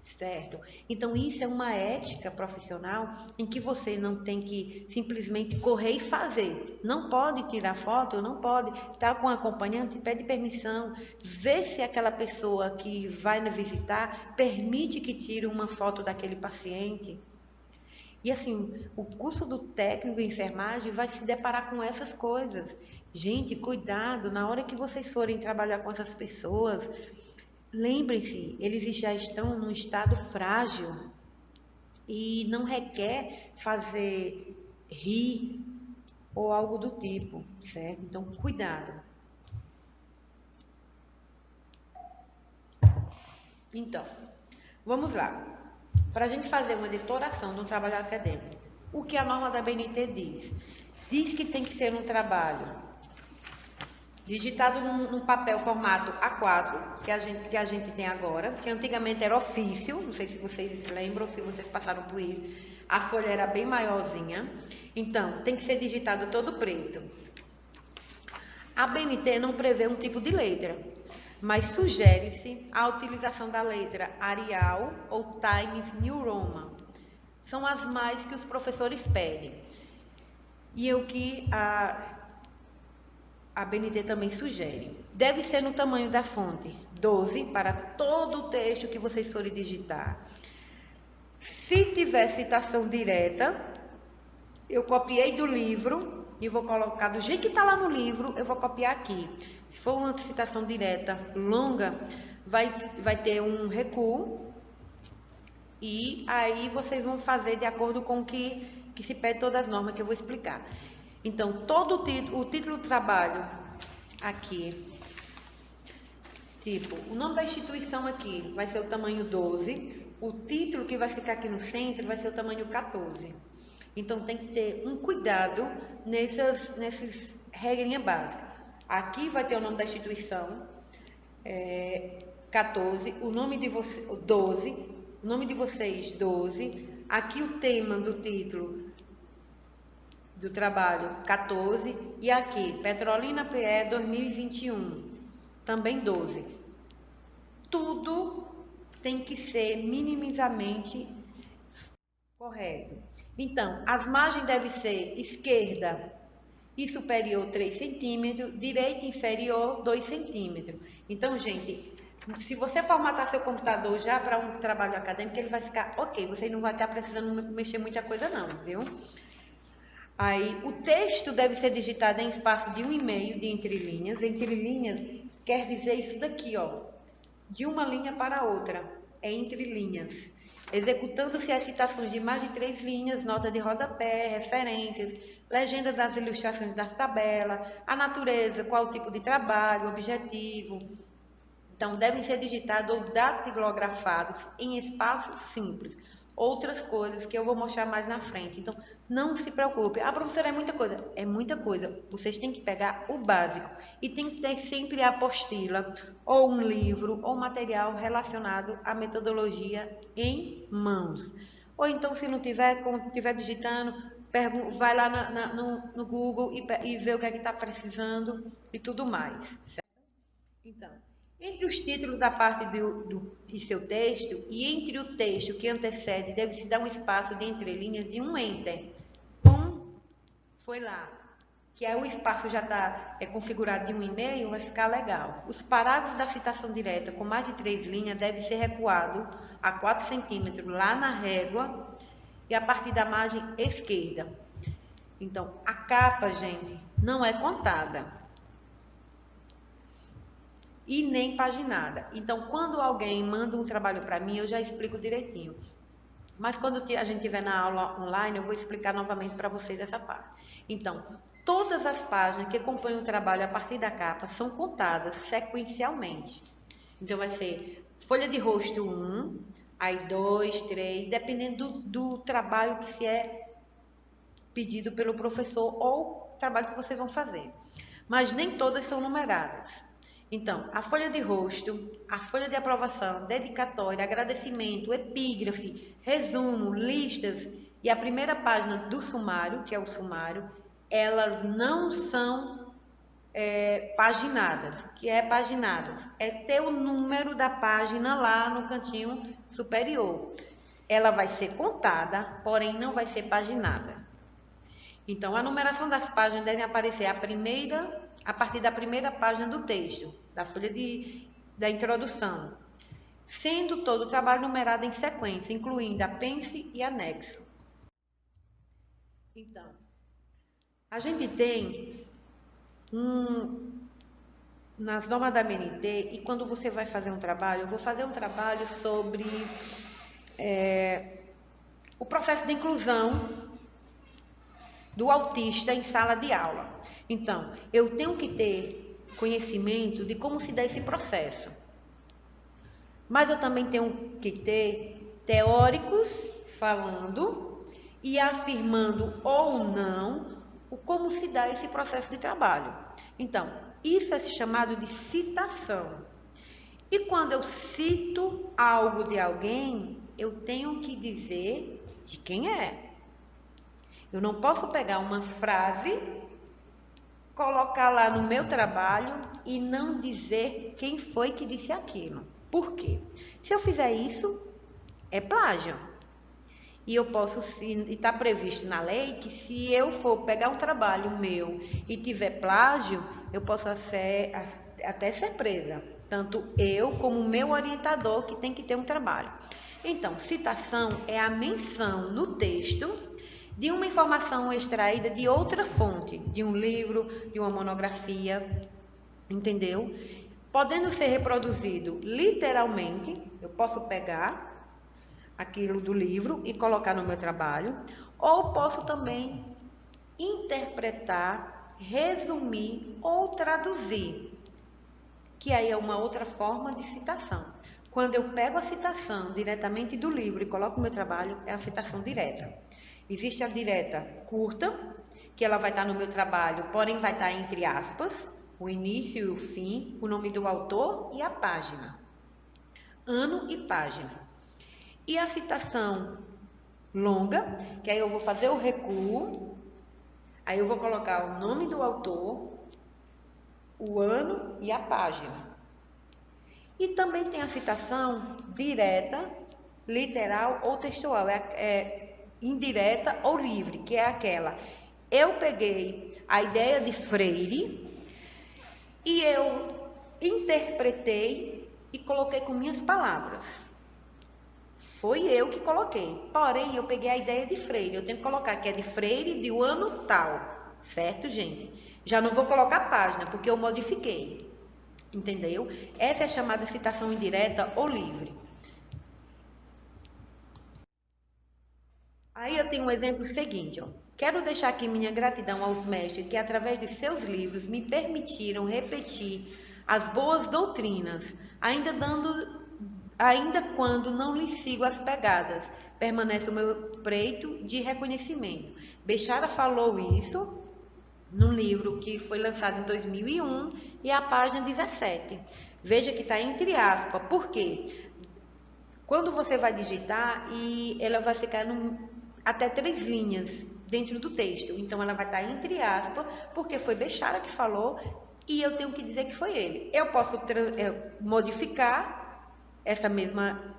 certo. Então, isso é uma ética profissional em que você não tem que simplesmente correr e fazer. Não pode tirar foto, não pode estar com um acompanhante, pede permissão, vê se aquela pessoa que vai nos visitar permite que tire uma foto daquele paciente. E assim, o curso do técnico em enfermagem vai se deparar com essas coisas. Gente, cuidado, na hora que vocês forem trabalhar com essas pessoas, lembrem-se, eles já estão num estado frágil e não requer fazer rir ou algo do tipo, certo? Então, cuidado. Então, vamos lá. Para a gente fazer uma editoração de um trabalho acadêmico, o que a norma da BNT diz? Diz que tem que ser um trabalho digitado num papel formato A4, que a gente tem agora, que antigamente era ofício, não sei se vocês lembram, se vocês passaram por ele, a folha era bem maiorzinha, então tem que ser digitado todo preto. A BNT não prevê um tipo de letra, mas sugere-se a utilização da letra Arial ou Times New Roman. São as mais que os professores pedem. E o que a BNT também sugere. Deve ser no tamanho da fonte, 12, para todo o texto que vocês forem digitar. Se tiver citação direta, eu copiei do livro e vou colocar do jeito que está lá no livro, eu vou copiar aqui. Se for uma citação direta longa, vai ter um recuo e aí vocês vão fazer de acordo com o que se pede todas as normas que eu vou explicar. Então, todo o título do trabalho aqui, tipo, o nome da instituição aqui vai ser o tamanho 12, o título que vai ficar aqui no centro vai ser o tamanho 14. Então, tem que ter um cuidado nessas regrinhas básicas. Aqui vai ter o nome da instituição, 14, o nome de você, 12, o nome de vocês, 12. Aqui o tema do título do trabalho, 14. E aqui, Petrolina PE 2021, também 12. Tudo tem que ser minimamente correto. Então, as margens devem ser esquerda e superior 3 centímetros, direita inferior 2 centímetros. Então, gente, se você formatar seu computador já para um trabalho acadêmico, ele vai ficar ok, você não vai estar precisando mexer muita coisa não, viu? Aí, o texto deve ser digitado em espaço de 1,5 de entrelinhas. Entrelinhas quer dizer isso daqui, ó, de uma linha para outra, é entre linhas. Executando-se as citações de mais de 3 linhas, nota de rodapé, referências, legenda das ilustrações das tabelas, a natureza, qual o tipo de trabalho, objetivo. Então, devem ser digitados ou datilografados em espaço simples. Outras coisas que eu vou mostrar mais na frente. Então, não se preocupe. Ah, professora, é muita coisa. É muita coisa. Vocês têm que pegar o básico. E tem que ter sempre a apostila, ou um livro, ou material relacionado à metodologia em mãos. Ou então, se não tiver, quando estiver digitando, vai lá no Google e vê o que é que está precisando e tudo mais. Certo? Então, entre os títulos da parte de seu texto e entre o texto que antecede, deve-se dar um espaço de entrelinhas de um enter. Foi lá, que aí o espaço já está configurado de 1,5, vai ficar legal. Os parágrafos da citação direta com mais de 3 linhas devem ser recuados a 4 centímetros lá na régua e a partir da margem esquerda. Então, a capa, gente, não é contada e nem paginada. Então, quando alguém manda um trabalho para mim, eu já explico direitinho. Mas quando a gente estiver na aula online, eu vou explicar novamente para vocês essa parte. Então, todas as páginas que acompanham o trabalho a partir da capa são contadas sequencialmente. Então, vai ser folha de rosto 1, aí 2, 3, dependendo do trabalho que se é pedido pelo professor ou trabalho que vocês vão fazer. Mas nem todas são numeradas. Então, a folha de rosto, a folha de aprovação, dedicatória, agradecimento, epígrafe, resumo, listas e a primeira página do sumário, que é o sumário, elas não são paginadas. O que é paginadas? É ter o número da página lá no cantinho superior. Ela vai ser contada, porém não vai ser paginada. Então, a numeração das páginas deve aparecer a partir da primeira página do texto, da folha da introdução, sendo todo o trabalho numerado em sequência, incluindo apêndice e anexo. Então, a gente tem nas normas da BNT, e quando você vai fazer um trabalho, eu vou fazer um trabalho sobre o processo de inclusão do autista em sala de aula. Então, eu tenho que ter conhecimento de como se dá esse processo. Mas eu também tenho que ter teóricos falando e afirmando ou não como se dá esse processo de trabalho. Então, Isso é chamado de citação. E quando eu cito algo de alguém, eu tenho que dizer de quem é. Eu não posso pegar uma frase, colocar lá no meu trabalho e não dizer quem foi que disse aquilo. Por quê? Se eu fizer isso, é plágio. E eu posso, está previsto na lei que se eu for pegar um trabalho meu e tiver plágio, eu posso até ser presa. Tanto eu como o meu orientador que tem que ter um trabalho. Então, citação é a menção no texto de uma informação extraída de outra fonte, de um livro, de uma monografia, entendeu? Podendo ser reproduzido literalmente, eu posso pegar aquilo do livro e colocar no meu trabalho, ou posso também interpretar, resumir ou traduzir, que aí é uma outra forma de citação. Quando eu pego a citação diretamente do livro e coloco no meu trabalho, é a citação direta. Existe a direta curta, que ela vai estar no meu trabalho, porém vai estar entre aspas, o início e o fim, o nome do autor e a página. Ano e página. E a citação longa, que aí eu vou fazer o recuo, aí eu vou colocar o nome do autor, o ano e a página. E também tem a citação direta, literal ou textual, indireta ou livre, que é aquela. Eu peguei a ideia de Freire e eu interpretei e coloquei com minhas palavras. Foi eu que coloquei, porém eu peguei a ideia de Freire, eu tenho que colocar que é de Freire de um ano tal, certo, gente? Já não vou colocar página, porque eu modifiquei, entendeu? Essa é chamada citação indireta ou livre. Aí eu tenho um exemplo seguinte, ó. Quero deixar aqui minha gratidão aos mestres que, através de seus livros, me permitiram repetir as boas doutrinas, ainda quando não lhes sigo as pegadas, permanece o meu preito de reconhecimento. Bechara falou isso num livro que foi lançado em 2001 e a página 17. Veja que está entre aspas. Por quê? Quando você vai digitar, e ela vai ficar até 3 linhas dentro do texto. Então, ela vai estar entre aspas, porque foi Bechara que falou e eu tenho que dizer que foi ele. Eu posso modificar essa mesma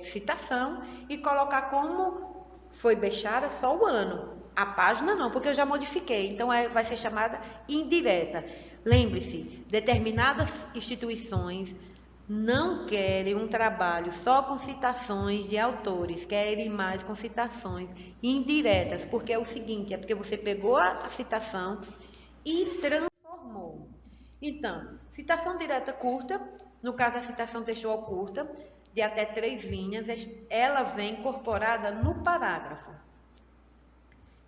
citação e colocar como foi Bechara só o ano. A página não, porque eu já modifiquei. Então, vai ser chamada indireta. Lembre-se, determinadas instituições não querem um trabalho só com citações de autores, querem mais com citações indiretas, porque é o seguinte, é porque você pegou a citação e transformou. Então, citação direta curta, no caso da citação textual curta, de até 3 linhas, ela vem incorporada no parágrafo.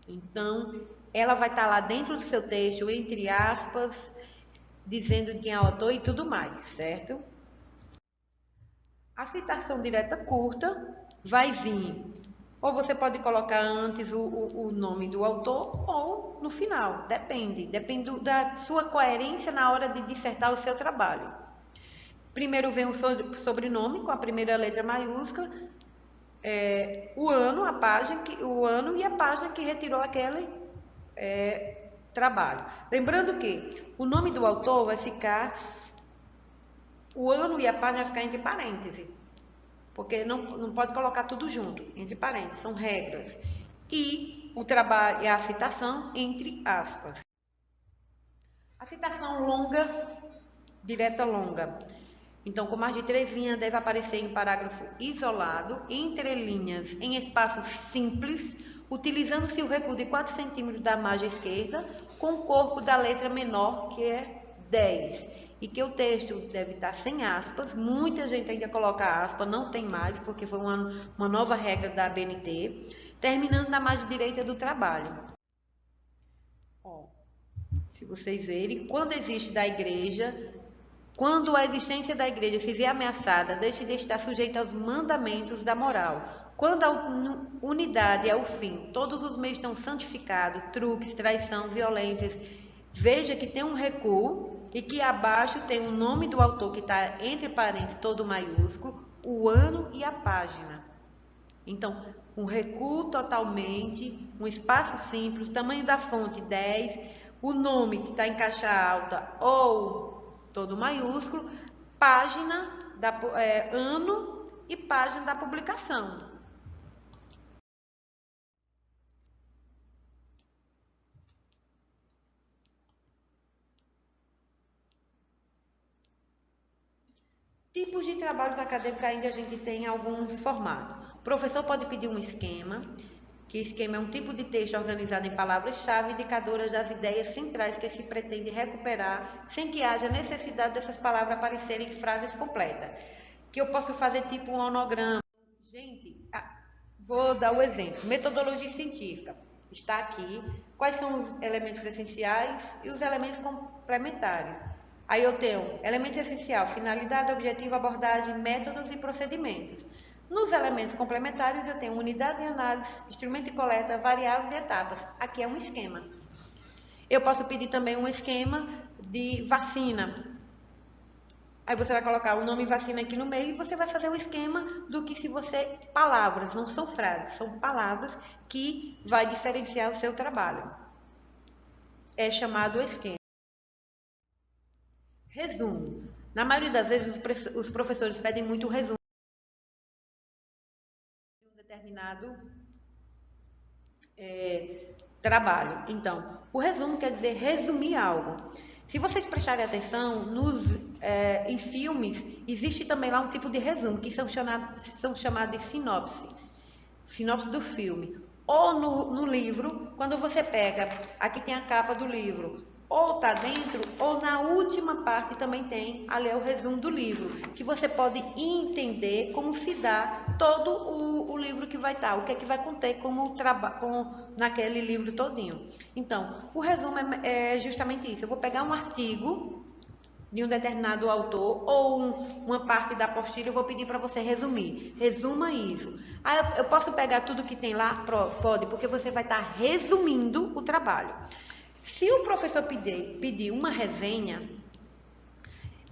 Então, ela vai estar lá dentro do seu texto, entre aspas, dizendo quem é o autor e tudo mais, certo? A citação direta curta vai vir, ou você pode colocar antes o nome do autor, ou no final, depende da sua coerência na hora de dissertar o seu trabalho. Primeiro vem o sobrenome, com a primeira letra maiúscula, o ano e a página que retirou aquele trabalho. Lembrando que o nome do autor vai ficar, o ano e a página vai ficar entre parênteses, porque não pode colocar tudo junto, entre parênteses, são regras. E o trabalho e a citação entre aspas. A citação longa, direta longa. Então, com mais de 3 linhas, deve aparecer em parágrafo isolado, entre linhas, em espaços simples, utilizando-se o recuo de 4 centímetros da margem esquerda, com o corpo da letra menor, que é 10. E que o texto deve estar sem aspas. Muita gente ainda coloca aspas, não tem mais, porque foi uma nova regra da ABNT. Terminando na margem direita do trabalho. Ó, se vocês verem, quando a existência da igreja se vê ameaçada, deixe de estar sujeita aos mandamentos da moral. Quando a unidade é o fim, todos os meios estão santificados, truques, traição, violências. Veja que tem um recuo e que abaixo tem o nome do autor, que está entre parênteses, todo maiúsculo, o ano e a página. Então, um recuo totalmente, um espaço simples, tamanho da fonte 10, o nome que está em caixa alta ou todo maiúsculo, página, ano e página da publicação. Tipos de trabalhos acadêmicos ainda a gente tem alguns formatos. O professor pode pedir um esquema, que esquema é um tipo de texto organizado em palavras-chave indicadoras das ideias centrais que se pretende recuperar sem que haja necessidade dessas palavras aparecerem em frases completas. Que eu posso fazer tipo um onograma. Gente, vou dar o exemplo. Metodologia científica. Está aqui. Quais são os elementos essenciais e os elementos complementares? Aí eu tenho elemento essencial, finalidade, objetivo, abordagem, métodos e procedimentos. Nos elementos complementares eu tenho unidade de análise, instrumento de coleta, variáveis e etapas. Aqui é um esquema. Eu posso pedir também um esquema de vacina. Aí você vai colocar o nome vacina aqui no meio e você vai fazer o esquema do que se você... Palavras, não são frases, são palavras que vai diferenciar o seu trabalho. É chamado esquema. Resumo. Na maioria das vezes os professores pedem muito resumo de um determinado trabalho. Então, o resumo quer dizer resumir algo. Se vocês prestarem atenção, em filmes, existe também lá um tipo de resumo, que são chamados de sinopse. Sinopse do filme. Ou no livro, quando você pega, aqui tem a capa do livro, ou tá dentro, ou na última parte também tem, ali é o resumo do livro, que você pode entender como se dá todo o livro que vai estar, o que é que vai conter naquele livro todinho. Então, o resumo é justamente isso. Eu vou pegar um artigo de um determinado autor ou uma parte da apostila, eu vou pedir para você resumir. Resuma isso. Aí eu posso pegar tudo que tem lá? Pode, porque você vai estar resumindo o trabalho. Se o professor pedir uma resenha,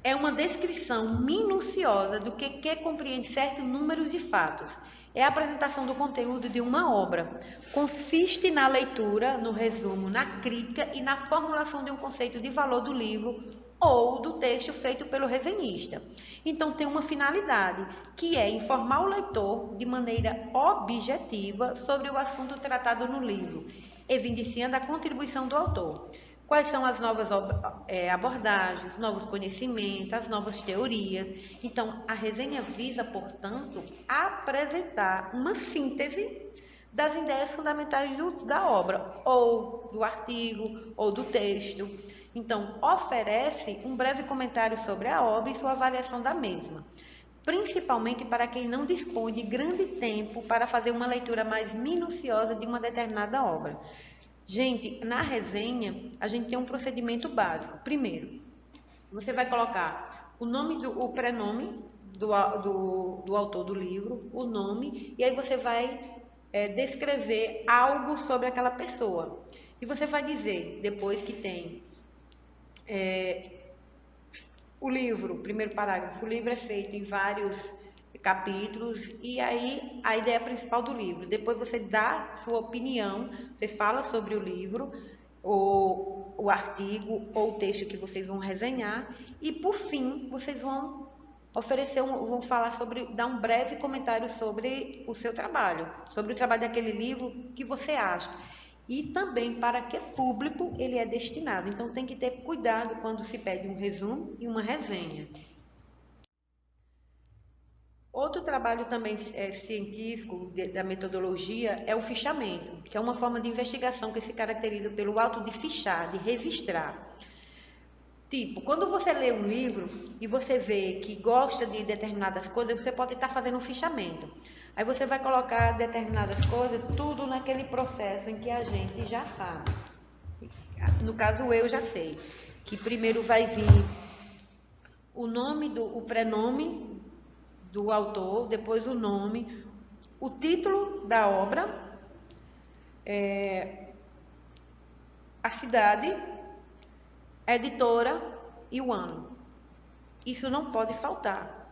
é uma descrição minuciosa do que compreende certos números de fatos. É a apresentação do conteúdo de uma obra. Consiste na leitura, no resumo, na crítica e na formulação de um conceito de valor do livro ou do texto feito pelo resenhista. Então, tem uma finalidade, que é informar o leitor de maneira objetiva sobre o assunto tratado no livro, evidenciando a contribuição do autor. Quais são as novas abordagens, novos conhecimentos, as novas teorias. Então, a resenha visa, portanto, apresentar uma síntese das ideias fundamentais da obra, ou do artigo, ou do texto. Então, oferece um breve comentário sobre a obra e sua avaliação da mesma, principalmente para quem não dispõe de grande tempo para fazer uma leitura mais minuciosa de uma determinada obra. Gente, na resenha, a gente tem um procedimento básico. Primeiro, você vai colocar o prenome do autor do livro, o nome, e aí você vai descrever algo sobre aquela pessoa. E você vai dizer, depois que tem o livro, primeiro parágrafo, o livro é feito em vários capítulos e aí a ideia principal do livro. Depois você dá sua opinião, você fala sobre o livro, o artigo ou o texto que vocês vão resenhar e por fim vocês vão vão falar dar um breve comentário sobre o seu trabalho, sobre o trabalho daquele livro que você acha. E também para que público ele é destinado. Então tem que ter cuidado quando se pede um resumo e uma resenha. Outro trabalho também científico da metodologia é o fichamento, que é uma forma de investigação que se caracteriza pelo ato de fichar, de registrar. Tipo, quando você lê um livro e você vê que gosta de determinadas coisas, você pode estar fazendo um fichamento. Aí você vai colocar determinadas coisas, tudo naquele processo em que a gente já sabe. No caso, eu já sei. Que primeiro vai vir o prenome do autor, depois o nome, o título da obra, a cidade, a editora e o ano. Isso não pode faltar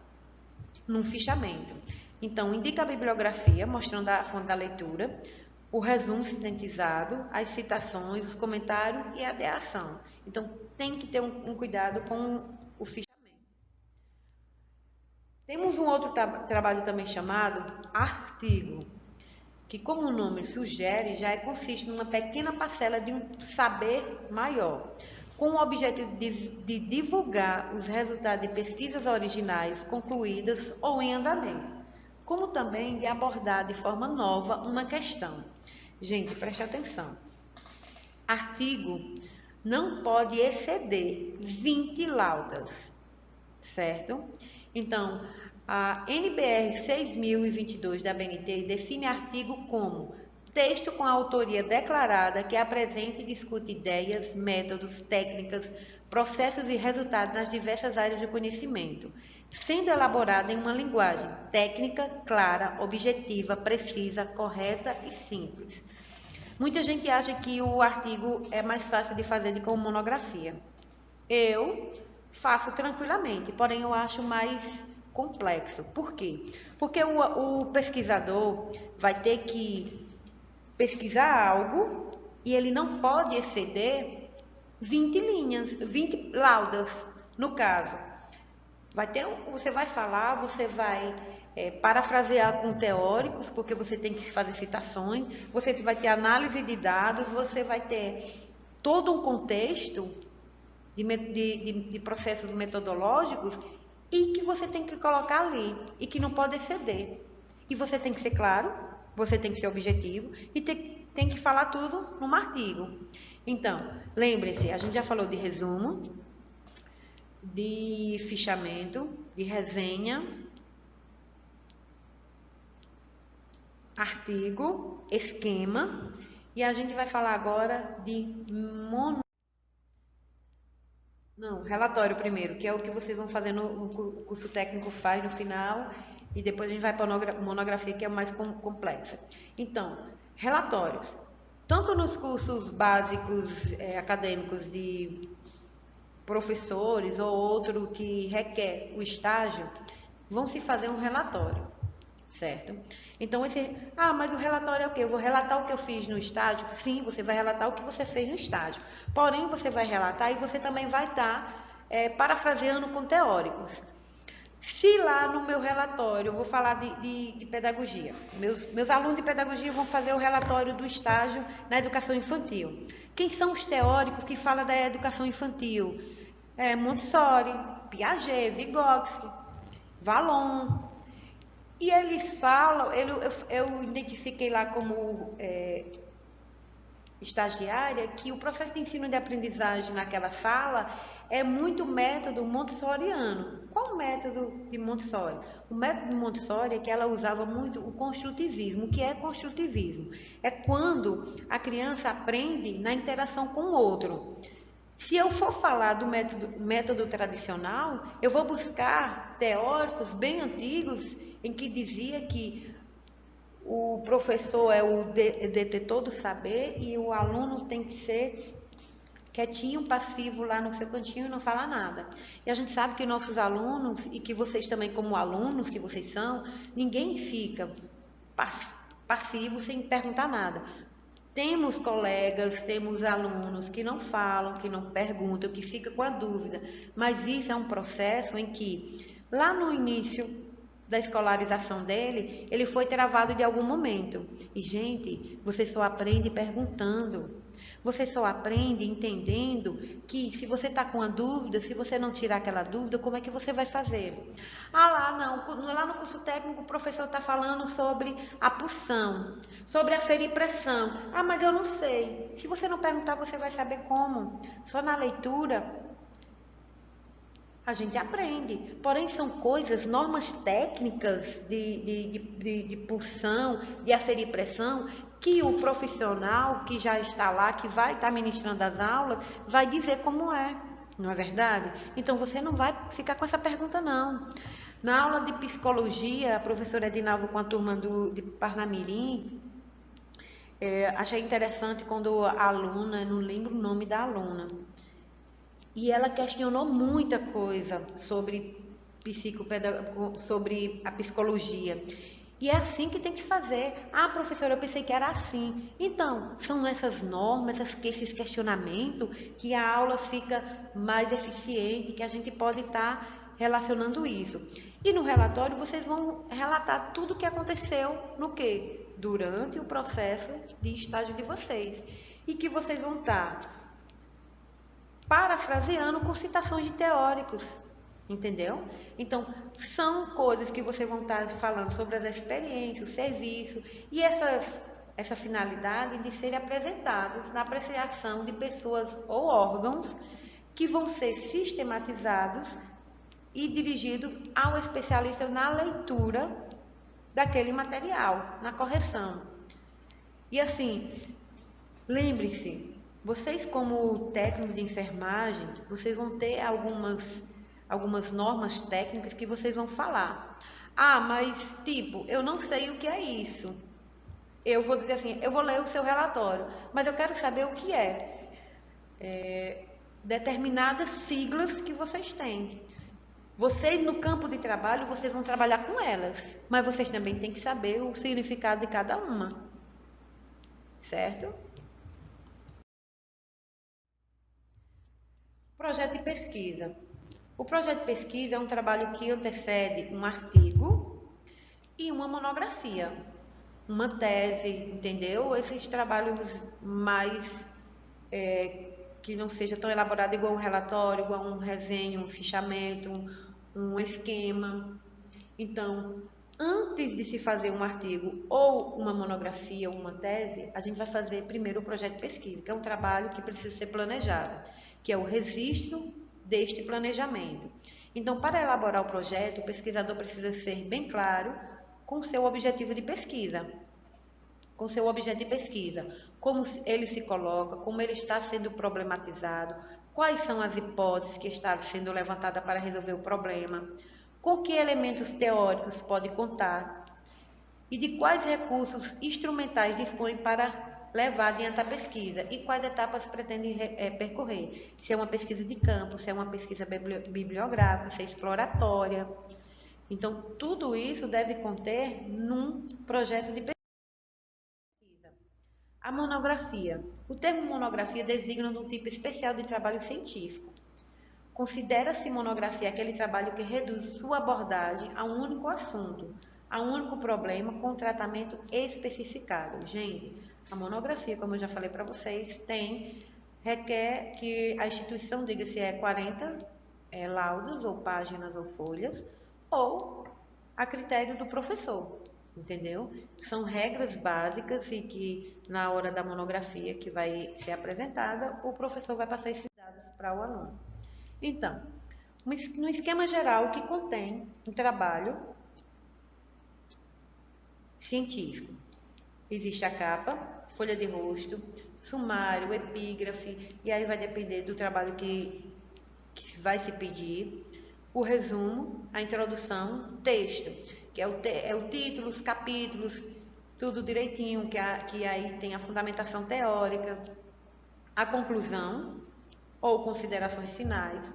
num fichamento. Então, indica a bibliografia, mostrando a fonte da leitura, o resumo sintetizado, as citações, os comentários e a ideação. Então, tem que ter um cuidado com o fichamento. Temos um outro trabalho também chamado artigo, que, como o nome sugere, consiste numa pequena parcela de um saber maior, com o objetivo de divulgar os resultados de pesquisas originais concluídas ou em andamento, como também de abordar de forma nova uma questão. Gente, preste atenção. Artigo não pode exceder 20 laudas, certo? Então, a NBR 6022 da BNT define artigo como texto com autoria declarada que apresenta e discute ideias, métodos, técnicas, processos e resultados nas diversas áreas de conhecimento, sendo elaborado em uma linguagem técnica, clara, objetiva, precisa, correta e simples. Muita gente acha que o artigo é mais fácil de fazer do que uma monografia. Eu faço tranquilamente, porém eu acho mais complexo. Por quê? Porque o pesquisador vai ter que pesquisar algo e ele não pode exceder 20 linhas, 20 laudas, no caso. Você vai falar, você vai parafrasear com teóricos, porque você tem que fazer citações, você vai ter análise de dados, você vai ter todo um contexto de processos metodológicos e que você tem que colocar ali e que não pode exceder. E você tem que ser claro, você tem que ser objetivo e tem que falar tudo num artigo. Então, lembre-se, a gente já falou de resumo, de fichamento, de resenha, artigo, esquema, e a gente vai falar agora de relatório primeiro, que é o que vocês vão fazer no curso técnico faz no final, e depois a gente vai para a monografia, que é mais complexa. Então, relatórios. Tanto nos cursos básicos acadêmicos de professores ou outro que requer o estágio, vão se fazer um relatório, certo? Então, mas o relatório é o quê? Eu vou relatar o que eu fiz no estágio? Sim, você vai relatar o que você fez no estágio. Porém, você vai relatar e você também vai estar parafraseando com teóricos. Se lá no meu relatório, eu vou falar de pedagogia, meus alunos de pedagogia vão fazer o relatório do estágio na educação infantil. Quem são os teóricos que falam da educação infantil? Montessori, Piaget, Vygotsky, Vallon. E eles falam, eu identifiquei lá como estagiária que o processo de ensino e de aprendizagem naquela sala é muito método montessoriano. Qual o método de Montessori? O método de Montessori é que ela usava muito o construtivismo. O que é construtivismo? É quando a criança aprende na interação com o outro. Se eu for falar do método tradicional, eu vou buscar teóricos bem antigos em que dizia que o professor é o detetor do saber e o aluno tem que ser quietinho, passivo lá no seu cantinho e não falar nada. E a gente sabe que nossos alunos, e que vocês também como alunos que vocês são, ninguém fica passivo sem perguntar nada. Temos colegas, temos alunos que não falam, que não perguntam, que ficam com a dúvida, mas isso é um processo em que, lá no início da escolarização dele, ele foi travado de algum momento. E, gente, você só aprende perguntando. Você só aprende entendendo que se você está com a dúvida, se você não tirar aquela dúvida, como é que você vai fazer? Lá no curso técnico o professor está falando sobre a pulsão, sobre aferir pressão. Ah, mas eu não sei. Se você não perguntar, você vai saber como. Só na leitura a gente aprende. Porém, são coisas, normas técnicas de pulsão, de aferir pressão, que o profissional que já está lá, que vai estar ministrando as aulas, vai dizer como é. Não é verdade? Então, você não vai ficar com essa pergunta, não. Na aula de psicologia, a professora Edinalva com a turma de Parnamirim, achei interessante quando a aluna, não lembro o nome da aluna, E ela questionou muita coisa sobre sobre a psicologia. E é assim que tem que se fazer. Ah, professora, eu pensei que era assim. Então, são essas normas, esses questionamentos, que a aula fica mais eficiente, que a gente pode estar relacionando isso. E no relatório vocês vão relatar tudo o que aconteceu no quê? Durante o processo de estágio de vocês. E que vocês vão estar parafraseando com citações de teóricos, entendeu? Então, são coisas que vocês vão estar falando sobre as experiências, o serviço e essa finalidade de serem apresentados na apreciação de pessoas ou órgãos que vão ser sistematizados e dirigidos ao especialista na leitura daquele material, na correção. E assim, lembre-se, vocês como técnico de enfermagem, vocês vão ter algumas normas técnicas que vocês vão falar. Ah, mas tipo, eu não sei o que é isso. Eu vou dizer assim, eu vou ler o seu relatório, mas eu quero saber o que determinadas siglas que vocês têm. Vocês no campo de trabalho, vocês vão trabalhar com elas, mas vocês também têm que saber o significado de cada uma, certo? Projeto de pesquisa. O projeto de pesquisa é um trabalho que antecede um artigo e uma monografia, uma tese, entendeu? Esses trabalhos mais que não seja tão elaborado igual um relatório, igual um resenha, um fichamento, um esquema. Então, antes de se fazer um artigo ou uma monografia ou uma tese, a gente vai fazer primeiro o projeto de pesquisa, que é um trabalho que precisa ser planejado, que é o registro deste planejamento. Então, para elaborar o projeto, o pesquisador precisa ser bem claro com seu objetivo de pesquisa. Com seu objeto de pesquisa, como ele se coloca, como ele está sendo problematizado, quais são as hipóteses que estão sendo levantadas para resolver o problema, com que elementos teóricos pode contar e de quais recursos instrumentais dispõe para levar adiante a pesquisa e quais etapas pretende percorrer. Se é uma pesquisa de campo, se é uma pesquisa bibliográfica, se é exploratória. Então, tudo isso deve conter num projeto de pesquisa. A monografia. O termo monografia designa um tipo especial de trabalho científico. Considera-se monografia aquele trabalho que reduz sua abordagem a um único assunto, a um único problema com tratamento especificado. Gente, a monografia, como eu já falei para vocês, requer que a instituição diga se é 40 laudos ou páginas ou folhas, ou a critério do professor, entendeu? São regras básicas e que na hora da monografia que vai ser apresentada, o professor vai passar esses dados para o aluno. Então, no esquema geral que contém um trabalho científico. Existe a capa, folha de rosto, sumário, epígrafe, e aí vai depender do trabalho que vai se pedir. O resumo, a introdução, texto, que é o título, os capítulos, tudo direitinho, que aí tem a fundamentação teórica, a conclusão, ou considerações finais,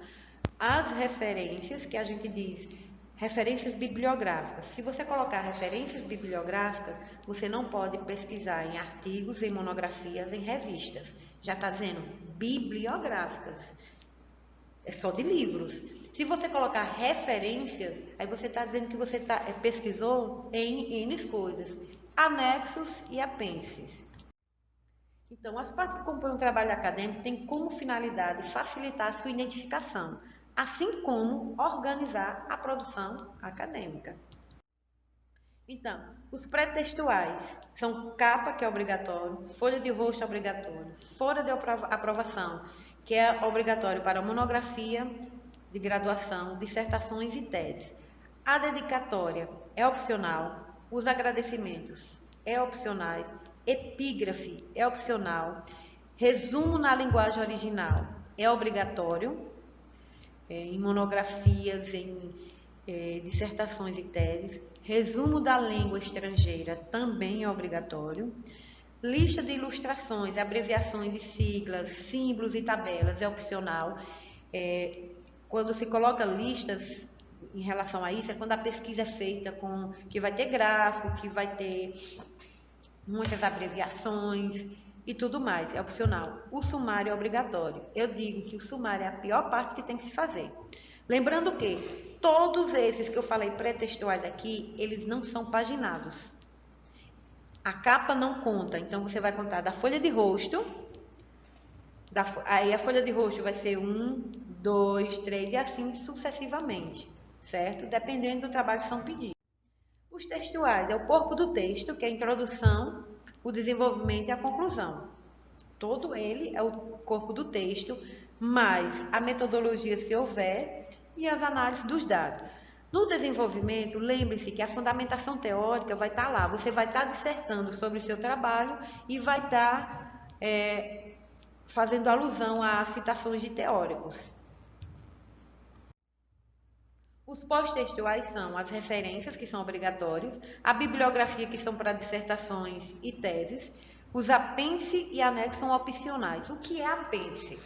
as referências, que a gente diz referências bibliográficas. Se você colocar referências bibliográficas, você não pode pesquisar em artigos, em monografias, em revistas. Já está dizendo bibliográficas. É só de livros. Se você colocar referências, aí você está dizendo que você pesquisou em N coisas. Anexos e apêndices. Então, as partes que compõem um trabalho acadêmico têm como finalidade facilitar a sua identificação, assim como organizar a produção acadêmica. Então, os pré-textuais são capa, que é obrigatório, folha de rosto obrigatório, folha de aprovação, que é obrigatório para monografia de graduação, dissertações e teses. A dedicatória é opcional, os agradecimentos é opcionais, epígrafe é opcional, resumo na linguagem original é obrigatório, em monografias, em dissertações e teses, resumo da língua estrangeira também é obrigatório, lista de ilustrações, abreviações e siglas, símbolos e tabelas é opcional, Quando se coloca listas em relação a isso, é quando a pesquisa é feita que vai ter gráfico, que vai ter muitas abreviações e tudo mais, é opcional. O sumário é obrigatório. Eu digo que o sumário é a pior parte que tem que se fazer. Lembrando que todos esses que eu falei pré-textuais aqui, eles não são paginados. A capa não conta, então você vai contar da folha de rosto, aí a folha de rosto vai ser 1, 2, 3 e assim sucessivamente, certo? Dependendo do trabalho que são pedidos. Os textuais é o corpo do texto, que é a introdução, o desenvolvimento e a conclusão. Todo ele é o corpo do texto, mais a metodologia, se houver, e as análises dos dados. No desenvolvimento, lembre-se que a fundamentação teórica vai estar lá. Você vai estar dissertando sobre o seu trabalho e vai estar fazendo alusão a citações de teóricos. Os pós-textuais são as referências, que são obrigatórios, a bibliografia, que são para dissertações e teses, os apêndice e anexo são opcionais. O que é apêndice?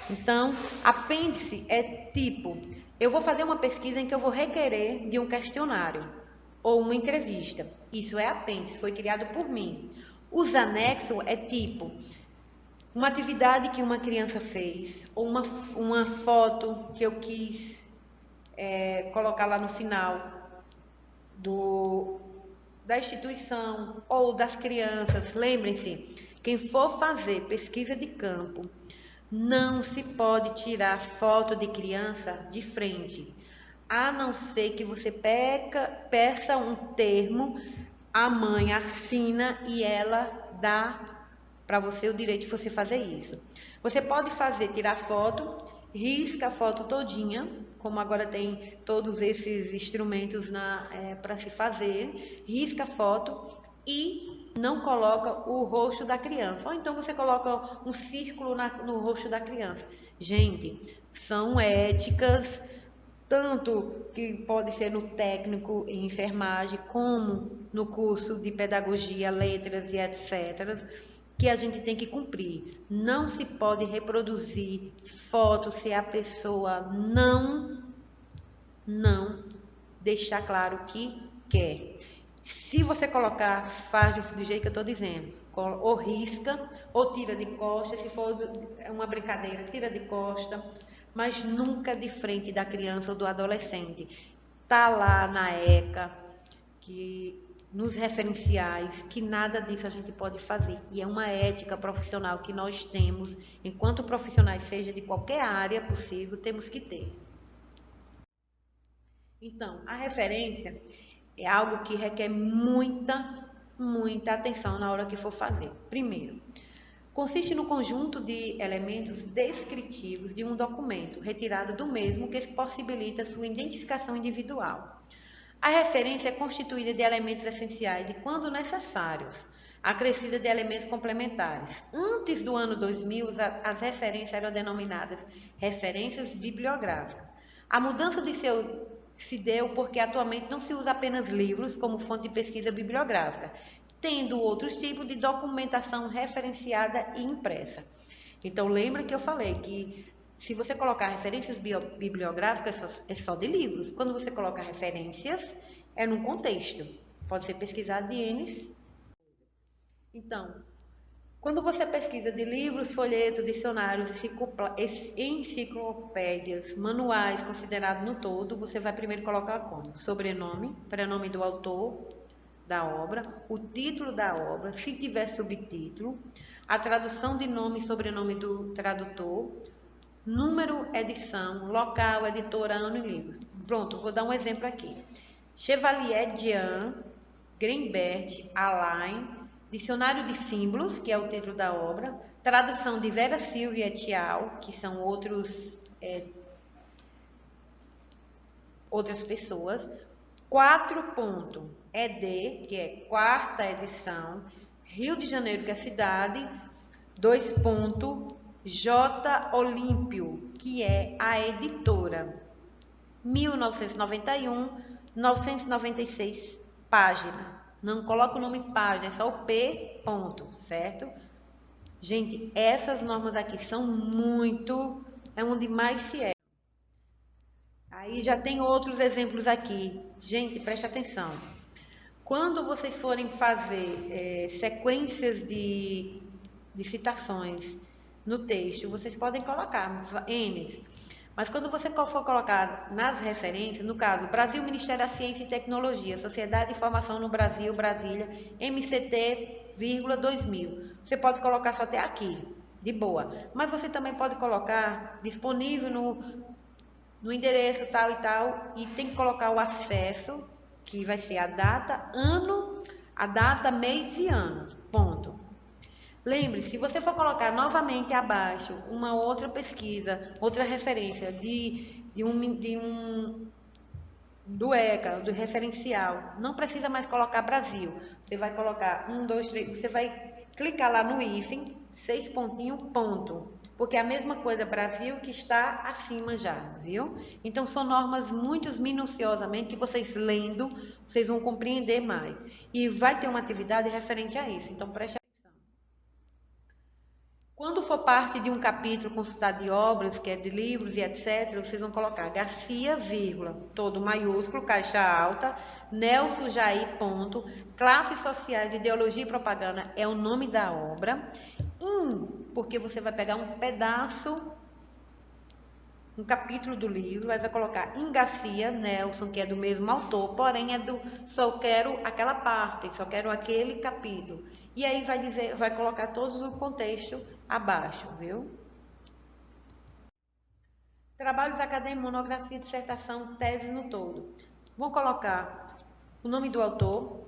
Então, apêndice é tipo, eu vou fazer uma pesquisa em que eu vou requerer de um questionário ou uma entrevista. Isso é apêndice, foi criado por mim. Os anexos é tipo, uma atividade que uma criança fez, ou uma foto que eu quis colocar lá no final da instituição ou das crianças. Lembrem-se, quem for fazer pesquisa de campo, não se pode tirar foto de criança de frente, a não ser que você peça um termo, a mãe assina e ela dá para você o direito de você fazer isso. Você pode tirar foto, risca a foto todinha, como agora tem todos esses instrumentos para se fazer, risca a foto e não coloca o rosto da criança. Ou então você coloca um círculo no rosto da criança. Gente, são éticas, tanto que pode ser no técnico em enfermagem, como no curso de pedagogia, letras e etc., que a gente tem que cumprir. Não se pode reproduzir foto se a pessoa não deixar claro que quer. Se você colocar, faz do jeito que eu estou dizendo. Ou risca, ou tira de costa. Se for uma brincadeira, tira de costa. Mas nunca de frente da criança ou do adolescente. Está lá na ECA, nos referenciais, que nada disso a gente pode fazer. E é uma ética profissional que nós temos, enquanto profissionais, seja de qualquer área possível, temos que ter. Então, a referência é algo que requer muita atenção na hora que for fazer. Primeiro, consiste no conjunto de elementos descritivos de um documento, retirado do mesmo, que possibilita sua identificação individual. A referência é constituída de elementos essenciais e, quando necessários, acrescida de elementos complementares. Antes do ano 2000, as referências eram denominadas referências bibliográficas. A mudança se deu porque atualmente não se usa apenas livros como fonte de pesquisa bibliográfica, tendo outros tipos de documentação referenciada e impressa. Então, lembra que eu falei que se você colocar referências bibliográficas, é só de livros. Quando você coloca referências, é num contexto. Pode ser pesquisado de N. Então, quando você pesquisa de livros, folhetos, dicionários, enciclopédias, manuais considerados no todo, você vai primeiro colocar como? Sobrenome, prenome do autor da obra, o título da obra, se tiver subtítulo, a tradução de nome e sobrenome do tradutor, número, edição, local, editora, ano e livro. Pronto, vou dar um exemplo aqui. Chevalier Jean, Greenbert, Alain, Dicionário de Símbolos, que é o título da obra, tradução de Vera Silvia et al., que são outras pessoas, 4.ed, que é quarta edição, Rio de Janeiro, que é a cidade, 2. J. Olímpio, que é a editora, 1991, 996 página. Não coloca o nome página, é só o P, ponto, certo? Gente, essas normas aqui são é onde mais se é. Aí já tem outros exemplos aqui. Gente, preste atenção. Quando vocês forem fazer sequências de citações no texto, vocês podem colocar N. Mas quando você for colocar nas referências, no caso, Brasil, Ministério da Ciência e Tecnologia, Sociedade de Informação no Brasil, Brasília, MCT, 2000. Você pode colocar só até aqui, de boa. Mas você também pode colocar disponível no endereço tal e tal, e tem que colocar o acesso, que vai ser a data, ano, a data, mês e ano. Ponto. Lembre-se, se você for colocar novamente abaixo uma outra pesquisa, outra referência do ECA, do referencial, não precisa mais colocar Brasil. Você vai colocar 1, 2, 3, você vai clicar lá no hífen, 6 pontinho, ponto. Porque é a mesma coisa Brasil que está acima já, viu? Então são normas muito minuciosamente que vocês lendo, vocês vão compreender mais. E vai ter uma atividade referente a isso, então preste atenção. Quando for parte de um capítulo consultado de obras, que é de livros e etc., vocês vão colocar Garcia, vírgula, todo maiúsculo, caixa alta, Nelson Jair, ponto, classes sociais, ideologia e propaganda é o nome da obra, porque você vai pegar um pedaço, um capítulo do livro, aí vai colocar em Garcia, Nelson, que é do mesmo autor, porém só quero aquela parte, só quero aquele capítulo. E aí vai colocar todo o contexto abaixo, viu? Trabalhos acadêmicos, monografia, dissertação, tese no todo. Vou colocar o nome do autor,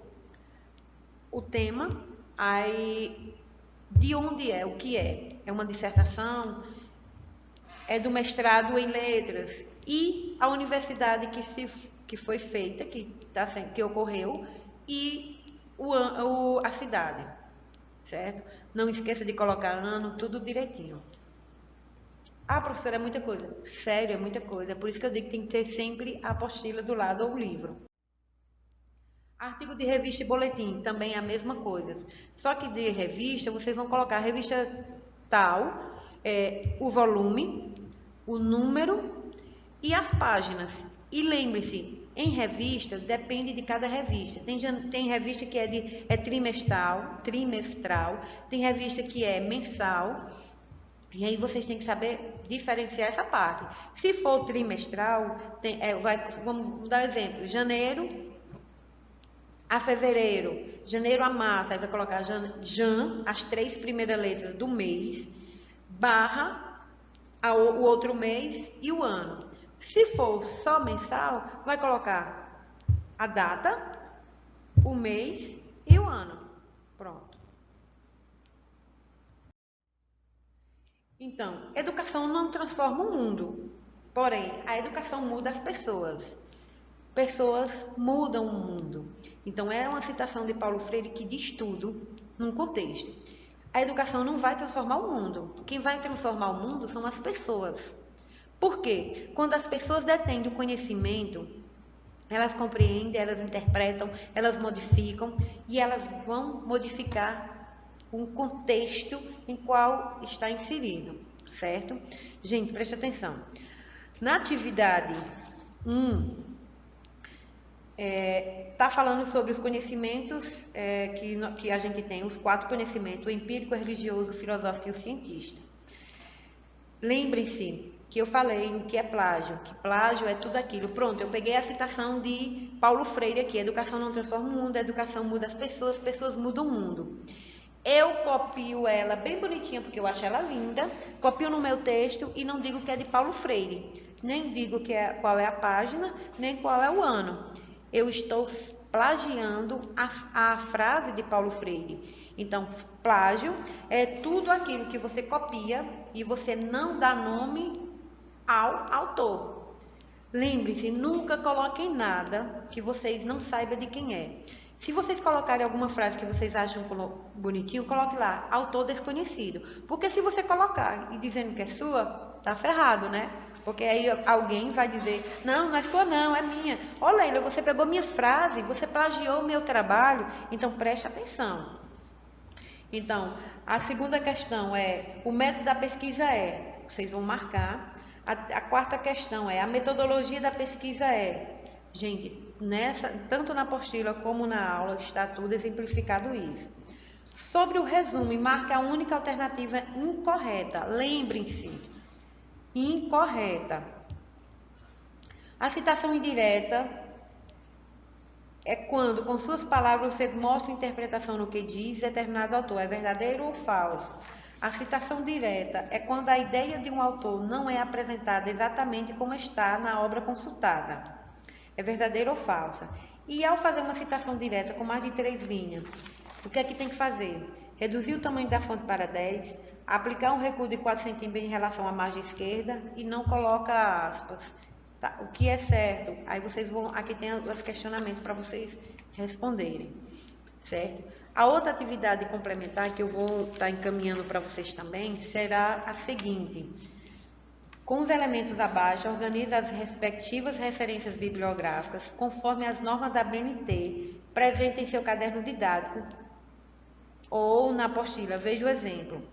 o tema, aí de onde é, o que é. É uma dissertação, é do mestrado em letras e a universidade que foi feita, que ocorreu, e a cidade, certo? Não esqueça de colocar ano, tudo direitinho. Ah, professora, é muita coisa. Sério, é muita coisa. Por isso que eu digo que tem que ter sempre a apostila do lado ou o livro. Artigo de revista e boletim, também é a mesma coisa. Só que de revista, vocês vão colocar a revista tal, o volume, o número e as páginas. E lembre-se, em revista, depende de cada revista. Tem revista que é trimestral, tem revista que é mensal, e aí vocês têm que saber diferenciar essa parte. Se for trimestral, vamos dar um exemplo, janeiro a fevereiro, janeiro a março, aí vai colocar as 3 primeiras letras do mês, barra o outro mês e o ano. Se for só mensal, vai colocar a data, o mês e o ano. Pronto. Então, educação não transforma o mundo, porém, a educação muda as pessoas. Pessoas mudam o mundo. Então, é uma citação de Paulo Freire que diz tudo num contexto. A educação não vai transformar o mundo. Quem vai transformar o mundo são as pessoas. Por quê? Quando as pessoas detêm do conhecimento, elas compreendem, elas interpretam, elas modificam e elas vão modificar um contexto em qual está inserido, certo? Gente, preste atenção. Na atividade 1, está falando sobre os conhecimentos que a gente tem, os 4 conhecimentos, o empírico, o religioso, o filosófico e o cientista. Lembrem-se que eu falei o que é plágio, que plágio é tudo aquilo. Pronto, eu peguei a citação de Paulo Freire aqui, educação não transforma o mundo, a educação muda as pessoas mudam o mundo. Eu copio ela bem bonitinha, porque eu acho ela linda, copio no meu texto e não digo que é de Paulo Freire, nem digo qual é a página, nem qual é o ano. Eu estou plagiando a frase de Paulo Freire. Então, plágio é tudo aquilo que você copia e você não dá nome ao autor. Lembre-se, nunca coloquem nada que vocês não saibam de quem é. Se vocês colocarem alguma frase que vocês acham bonitinho, coloque lá, autor desconhecido. Porque se você colocar e dizendo que é sua, tá ferrado, né? Porque aí alguém vai dizer, não é sua não, é minha. Ô Leila, você pegou minha frase, você plagiou o meu trabalho, então preste atenção. Então, a segunda questão o método da pesquisa vocês vão marcar, A quarta questão é, a metodologia da pesquisa é, gente, tanto na apostila como na aula está tudo exemplificado isso. Sobre o resumo, marque a única alternativa incorreta. Lembrem-se, incorreta. A citação indireta é quando, com suas palavras, você mostra interpretação no que diz determinado autor, é verdadeiro ou falso. A citação direta é quando a ideia de um autor não é apresentada exatamente como está na obra consultada, é verdadeira ou falsa. E ao fazer uma citação direta com mais de 3 linhas, o que é que tem que fazer? Reduzir o tamanho da fonte para 10, aplicar um recuo de 4 centímetros em relação à margem esquerda e não coloca aspas. Tá, o que é certo? Aí vocês vão, aqui tem os questionamentos para vocês responderem, certo? A outra atividade complementar que eu vou estar encaminhando para vocês também será a seguinte: com os elementos abaixo, organize as respectivas referências bibliográficas conforme as normas da BNT presentes em seu caderno didático ou na apostila. Veja o exemplo.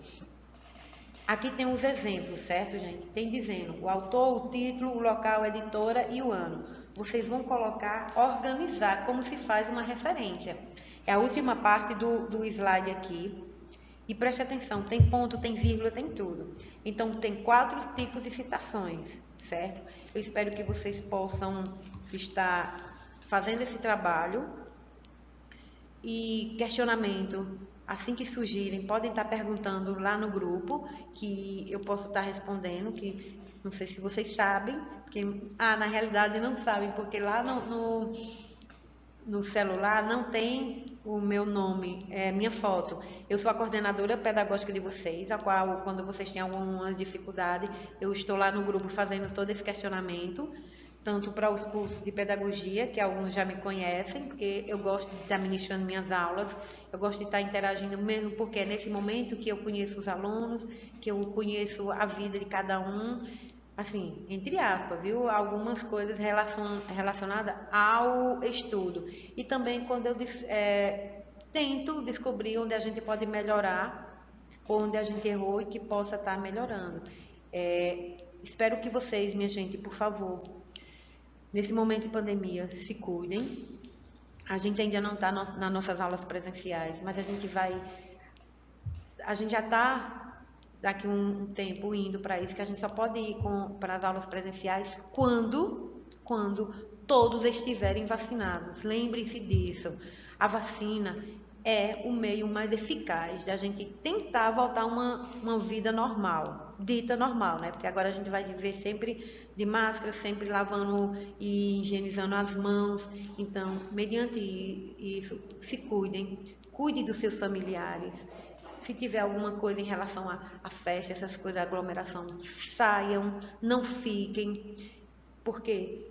Aqui tem os exemplos, certo, gente? Tem dizendo o autor, o título, o local, a editora e o ano. Vocês vão colocar, organizar como se faz uma referência. É a última parte do slide aqui. E preste atenção, tem ponto, tem vírgula, tem tudo. Então, tem 4 tipos de citações, certo? Eu espero que vocês possam estar fazendo esse trabalho. E questionamento, assim que surgirem, podem estar perguntando lá no grupo, que eu posso estar respondendo, que não sei se vocês sabem, que, na realidade não sabem, porque lá no celular não tem o meu nome, minha foto. Eu sou a coordenadora pedagógica de vocês, a qual, quando vocês têm alguma dificuldade, eu estou lá no grupo fazendo todo esse questionamento, tanto para os cursos de pedagogia, que alguns já me conhecem, porque eu gosto de estar ministrando minhas aulas, eu gosto de estar interagindo mesmo, porque é nesse momento que eu conheço os alunos, que eu conheço a vida de cada um, assim, entre aspas, viu? Algumas coisas relacionadas ao estudo. E também quando eu tento descobrir onde a gente pode melhorar, onde a gente errou e que possa estar melhorando. Espero que vocês, minha gente, por favor, nesse momento de pandemia, se cuidem. A gente ainda não está nas nossas aulas presenciais, mas a gente já está daqui um tempo indo para isso, que a gente só pode ir para as aulas presenciais quando todos estiverem vacinados. Lembrem-se disso. A vacina é o meio mais eficaz da gente tentar voltar a uma vida normal, dita normal, né? Porque agora a gente vai viver sempre de máscara, sempre lavando e higienizando as mãos. Então, mediante isso, se cuidem, cuide dos seus familiares. Se tiver alguma coisa em relação à festa, essas coisas, aglomeração, saiam, não fiquem, porque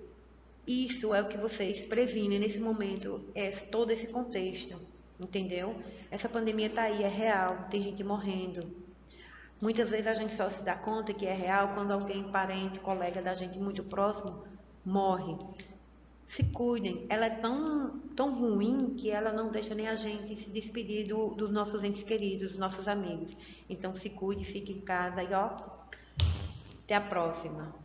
isso é o que vocês previnem nesse momento, é todo esse contexto, entendeu? Essa pandemia tá aí, é real, tem gente morrendo. Muitas vezes a gente só se dá conta que é real quando alguém, parente, colega da gente muito próximo, morre. Se cuidem, ela é tão ruim que ela não deixa nem a gente se despedir dos nossos entes queridos, dos nossos amigos. Então se cuide, fique em casa e ó, até a próxima.